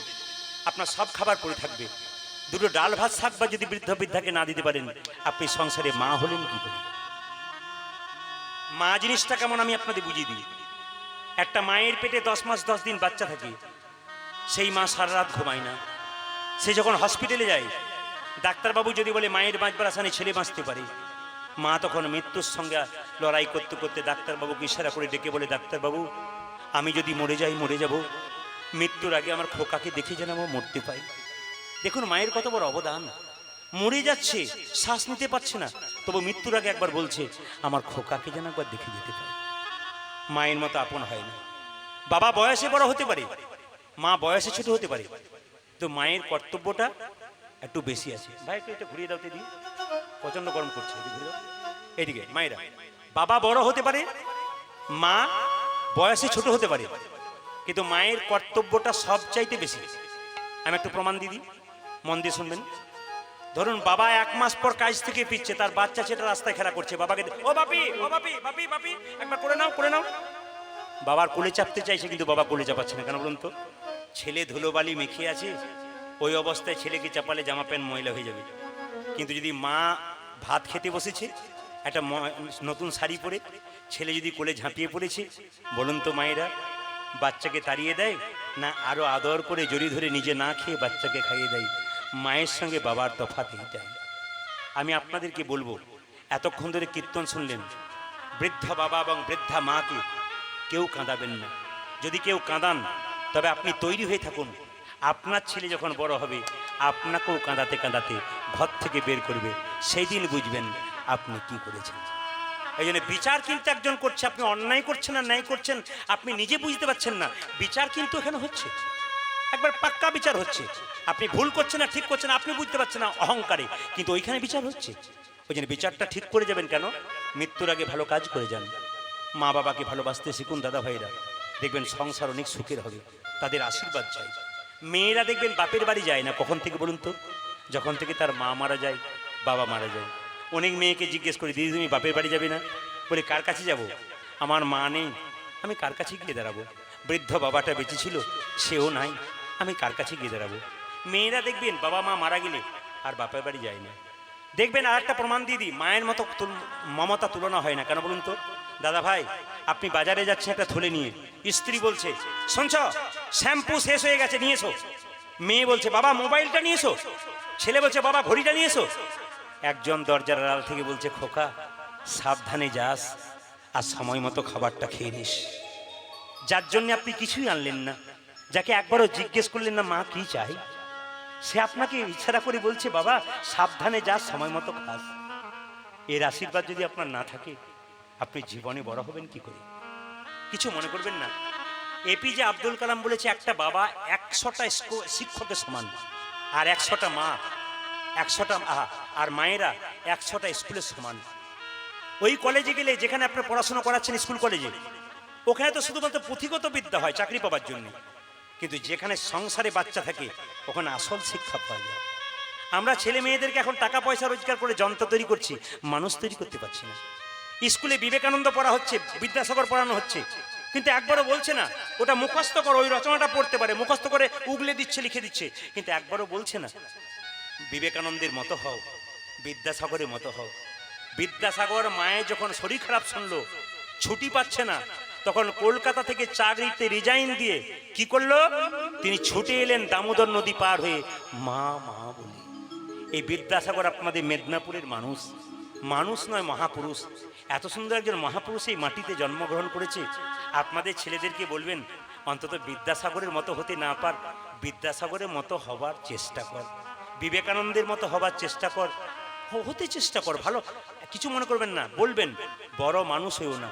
Speaker 1: আপনার সব খাবার পড়ে থাকবে। দুটো ডাল ভাত শাক বা যদি বৃদ্ধ বৃদ্ধাকে না দিতে পারেন, আপনি সংসারে মা হলেন কি করে? মা জিনিসটা কেমন আমি আপনাদের বুঝিয়ে দিই। একটা মায়ের পেটে 10 মাস 10 দিন বাচ্চা থাকে, সেই মা সারা রাত ঘুমায় না। সে যখন হসপিটালে যায়, ডাক্তারবাবু যদি বলে মায়ের বাঁচবার আশা নেই, ছেলে বাঁচতে পারে, মা তখন মৃত্যুর সঙ্গে লড়াই করতে করতে ডাক্তারবাবুকে ইশারা করে ডেকে বলে, ডাক্তারবাবু আমি যদি মরে যাই, মরে যাব, মৃত্যুর আগে আমার খোকাকে দেখে যেন আমার মরতে পাই। দেখুন মায়ের কত বড় অবদান। মরে যাচ্ছে, শ্বাস নিতে পারছে না, তবু মৃত্যুর আগে একবার বলছে আমার খোকাকে যেন একবার দেখে যেতে পাই। মায়ের মতো আপন হয় না। বাবা বয়সে বড় হতে পারে, মা বয়সে ছোট হতে পারে, তো মায়ের কর্তব্যটা একটু বেশি আছে। ভাই একটু এটা ঘুরিয়ে দাও দিদি, প্রচন্ড গরম করছে, এইদিকে মায়েরা। বাবা বড় হতে পারে, মা বয়সে ছোট হতে পারে, কিন্তু মায়ের কর্তব্যটা সবচাইতে বেশি। আমি একটু প্রমাণ দিদি, মন দিয়ে শুনবেন। ধরুন বাবা 1 মাস পর কাজ থেকে ফিরছে, তার বাচ্চা ছেলেটা রাস্তায় খেলা করছে, বাবাকে ও বাপি ও বাপি বাপি বাপি একবার করে নাও, করে নাও। বাবার কোলে চাপতে চাইছে, কিন্তু বাবা কোলে চাপাচ্ছে না, কেন বলুন তো? ছেলে ধুলোবালি মেখে আছে, ওই অবস্থায় ছেলেকে চাপালে জামা প্যান্ট ময়লা হয়ে যাবে। কিন্তু যদি মা ভাত খেতে বসেছে, একটা নতুন শাড়ি পরে ছেলে যদি কোলে ঝাঁপিয়ে পড়েছে, বলুন তো মায়েরা বাচ্চাকে তাড়িয়ে দেয় না আরো আদর করে জড়ি ধরে নিজে না খেয়ে বাচ্চাকে খাইয়ে দেয়? মায়ের সঙ্গে বাবার তফাৎ এইটাই। আমি আপনাদেরকে বলবো, এতক্ষণ ধরে কীর্তন শুনলেন, বৃদ্ধ বাবা এবং বৃদ্ধা মাকে কেউ কাঁদাবেন না। যদি কেউ কাঁদান, তবে আপনি তৈরি হয়ে থাকুন, আপনার ছেলে যখন বড় হবে আপনাকেও কাঁদাতে কাঁদাতে ঘর থেকে বের করবে, সেই দিন বুঝবেন আপনি কি করেছেন। এই জন্য বিচার কিন্তু একজন করছে, আপনি অন্যায় করছেন না ন্যায় করছেন আপনি নিজে বুঝতে পারছেন না। বিচার কিন্তু এখানে হচ্ছে, একবার পাক্কা বিচার হচ্ছে। আপনি ভুল করছেন না ঠিক করছেন আপনি বুঝতে পারছেন না অহংকারে, কিন্তু ওইখানে বিচার হচ্ছে। ওই জন্য বিচারটা ঠিক করে যাবেন। কেন? মৃত্যুর আগে ভালো কাজ করে যান। মা বাবাকে ভালোবাসতে শিখুন দাদা ভাইরা, দেখবেন সংসার অনেক সুখের হবে, তাদের আশীর্বাদ চাই। মেয়েরা দেখবেন বাপের বাড়ি যায় না, কখন থেকে বলুন তো? যখন থেকে তার মা মারা যায়, বাবা মারা যায়। অনেক মেয়েকে জিজ্ঞেস করি, দিদি তুমি বাপের বাড়ি যাবে না? বলে কার কাছে যাব? আমার মা নেই, আমি কার কাছে গিয়ে দাঁড়াবো? বৃদ্ধ বাবাটা বেঁচে ছিল, সেও নাই, আমি কার কাছে গিয়ে দাঁড়াবো? মেয়েরা দেখবেন বাবা মা মারা গেলে আর বাপের বাড়ি যায় না। দেখবেন আর একটা প্রমাণ দিয়ে দিই, মায়ের মতো মমতা তুলনা হয় না। কেন বলুন তো? দাদা ভাই আপনি বাজারে যাচ্ছেন একটা থলে নিয়ে, স্ত্রী বলছে শুনছ শ্যাম্পু শেষ হয়ে গেছে নিয়ে এসো, মেয়ে বলছে বাবা মোবাইলটা নিয়ে এসো, ছেলে বলছে বাবা ঘড়িটা নিয়ে এসো। একজন দরজার আড়াল থেকে বলছে খোকা সাবধানে যাস আর সময় মতো খাবারটা খেয়ে নিস। যার জন্য আপনি কিছুই আনলেন না, যাকে একবারও জিজ্ঞেস করলেন না মা কি চাই, সে আপনাকে ইচ্ছারা করে বলছে বাবা সাবধানে যাস সময় মতো খাস। এর আশীর্বাদ যদি আপনার না থাকে আপনি জীবনে বড় হবেন কি করে? কিছু মনে করবেন না। এপিজে আব্দুল কালাম বলেছে একটা বাবা 100টা শিক্ষকের সমান, আর 100টা মা 100টা আর মায়েরা 100টা স্কুলের সমান। ওই কলেজে গেলে যেখানে আপনি পড়াশোনা করাচ্ছেন স্কুল কলেজে, ওখানে তো শুধুমাত্র পুঁথিগত বিদ্যা হয় চাকরি পাওয়ার জন্য, কিন্তু যেখানে সংসারে বাচ্চা থাকে ওখানে আসল শিক্ষা পাওয়া যায়। আমরা ছেলে মেয়েদেরকে এখন টাকা পয়সা রোজগার করে যন্ত্র তৈরি করছি, মানুষ তৈরি করতে পারছি না। স্কুলে বিবেকানন্দ পড়া হচ্ছে, বিদ্যাসাগর পড়ানো হচ্ছে, কিন্তু একবারও বলছে না ওটা মুখস্থ করো, ওই রচনাটা পড়তে পারে, মুখস্থ করে উগলে দিচ্ছে লিখে দিচ্ছে, কিন্তু একবারও বলছে না বিবেকানন্দের মতো হও, বিদ্যাসাগরের মতো হও। বিদ্যাসাগর মায়ের যখন শরীর খারাপ শুনলো, ছুটি পাচ্ছে না, তখন কলকাতা থেকে চাকরিতে রিজাইন দিয়ে কি করলো? তিনি ছুটে এলেন দামোদর নদী পার হয়ে মা মা বলে। এই বিদ্যাসাগর আপনাদের মেদিনীপুরের মানুষ, মানুষ নয় মহাপুরুষ। এত সুন্দর একজন মহাপুরুষ এই মাটিতে জন্মগ্রহণ করেছে। আপনাদের ছেলেদেরকে বলবেন অন্তত বিদ্যাসাগরের মতো হতে না পার, বিদ্যাসাগরের মতো হবার চেষ্টা কর, বিবেকানন্দের মতো হবার চেষ্টা কর, হতে চেষ্টা কর। ভালো কিছু মনে করবেন না, বলবেন বড় মানুষ হয়েও না,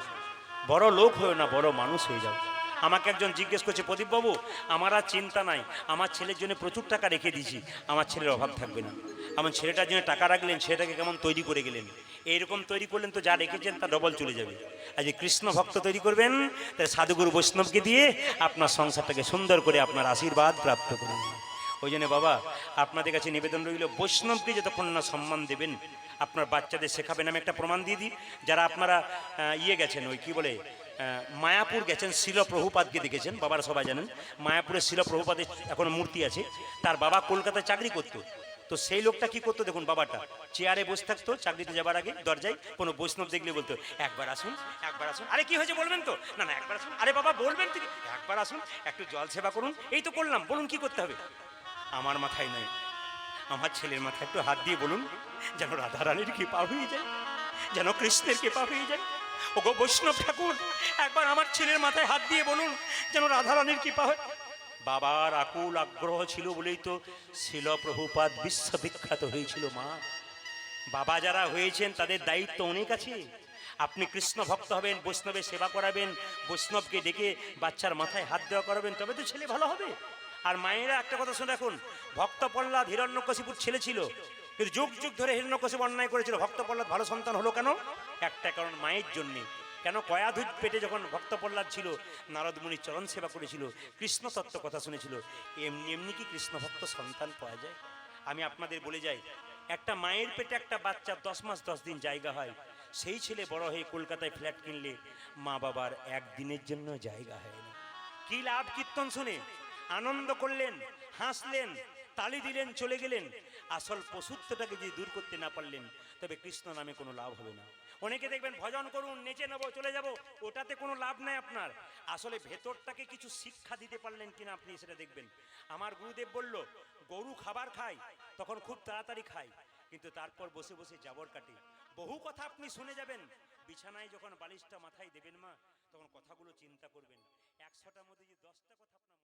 Speaker 1: বড় লোক হয়েও না, বড় মানুষ হয়ে যাও। আমাকে একজন জিজ্ঞেস করছে প্রদীপবাবু আমার আর চিন্তা নাই, আমার ছেলের জন্য প্রচুর টাকা রেখে দিয়েছি, আমার ছেলের অভাব থাকবে না। আমার ছেলেটার জন্য টাকা রাখলেন, সেটাকে কেমন তৈরি করে গেলেন, এইরকম তৈরি করলেন তো যা রেখেছেন তা ডবল চলে যাবে। আজ কৃষ্ণ ভক্ত তৈরি করবেন, তাই সাধুগুরু বৈষ্ণবকে দিয়ে আপনার সংসারটাকে সুন্দর করে আপনার আশীর্বাদ প্রাপ্ত করুন। ওই জন্য বাবা আপনাদের কাছে নিবেদন রইল, বৈষ্ণবকে যতক্ষণ না সম্মান দেবেন আপনার বাচ্চাদের শেখাবেন। আমি একটা প্রমাণ দিয়ে দিই, যারা আপনারা গেছেন ওই কি বলে মায়াপুর গেছেন, শিল প্রভুপাদকে দেখেছেন, বাবারা সবাই জানেন মায়াপুরে শিল প্রভুপাদের এখন মূর্তি আছে। তার বাবা কলকাতায় চাকরি করতো, তো সেই লোকটা কি করতো দেখুন, বাবাটা চেয়ারে বসে থাকতো চাকরিতে যাবার আগে, দরজায় কোনো বৈষ্ণব দেখলে বলতো একবার আসুন, একবার আসুন। আরে কি হয়েছে বলবেন তো? না না একবার আসুন। আরে বাবা বলবেন তো, একবার আসুন, একটু জল সেবা করুন। এই তো করলাম, বলুন কি করতে হবে? আমার মাথায় নয়, আমার ছেলের মাথায় একটু হাত দিয়ে বলুন, যেন রাধারানীর কৃপা হয়ে যায়, যেন কৃষ্ণের কৃপা হয়ে যায়। ওগো বৈষ্ণব ঠাকুর, একবার আমার ছেলের মাথায় হাত দিয়ে বলুন, যেন রাধারানীর কৃপা হয়। বাবার আকুল আগ্রহ ছিল বলেই তো শিল প্রভুপাদ বিশ্ববিখ্যাত হয়েছিল মা। বাবা যারা হয়েছেন তাদের দায়িত্ব অনেক আছে। আপনি কৃষ্ণ ভক্ত হবেন, বৈষ্ণবের সেবা করাবেন, বৈষ্ণবকে ডেকে বাচ্চার মাথায় হাত দেওয়া করাবেন, তবে তো ছেলে ভালো হবে। আর মায়েরা একটা কথা শুনে রাখুন, ভক্ত প্রহ্লাদ হিরণ্যকশিপুর ছেলে ছিল, কিন্তু যুগ যুগ ধরে হিরণ্যকশিপু অন্যায় করেছিল। ভক্ত প্রহ্লাদ ভালো সন্তান হলো কেন? একটা কারণ, মায়ের জন্যে। কেন? কয়াধুর পেটে যখন ভক্ত প্রহ্লাদ ছিল, নারদ মুনির চরণ সেবা করেছিল, কৃষ্ণ তত্ত্ব কথা শুনেছিল। এমনি এমনি কি কৃষ্ণ ভক্ত সন্তান পাওয়া যায়? আমি আপনাদের বলে যাই, একটা মায়ের পেটে একটা বাচ্চা 10 মাস 10 দিন জায়গা হয়, সেই ছেলে বড় হয়ে কলকাতায় ফ্ল্যাট কিনলে মা বাবার একদিনের জন্য জায়গা হয় না। কি লাভ কীর্তন শুনে? আনন্দ করলেন, হাসলেন, তালি দিলেন, চলে গেলেন। আসল পশুত্বটাকে যদি দূর করতে না পারলেন, তবে কৃষ্ণ নামে কোনো লাভ হবে না। অনেকে দেখবেন ভজন করুন, নেচে নেবো, চলে যাব, ওটাতে কোনো লাভ নাই আপনার। আসলে ভেতরটাকে কিছু শিক্ষা দিতে পারলেন কিনা আপনি সেটা দেখবেন। আমার গুরুদেব বলল, গরু খাবার খায় তখন খুব তাড়াতাড়ি খায়, কিন্তু তারপর বসে বসে জাবর কাটে। বহু কথা আপনি শুনে যাবেন, বিছানায় যখন বালিশটা মাথায় দেবেন মা, তখন কথাগুলো চিন্তা করবেন। 100টার মধ্যে যদি 10টা কথা আপনার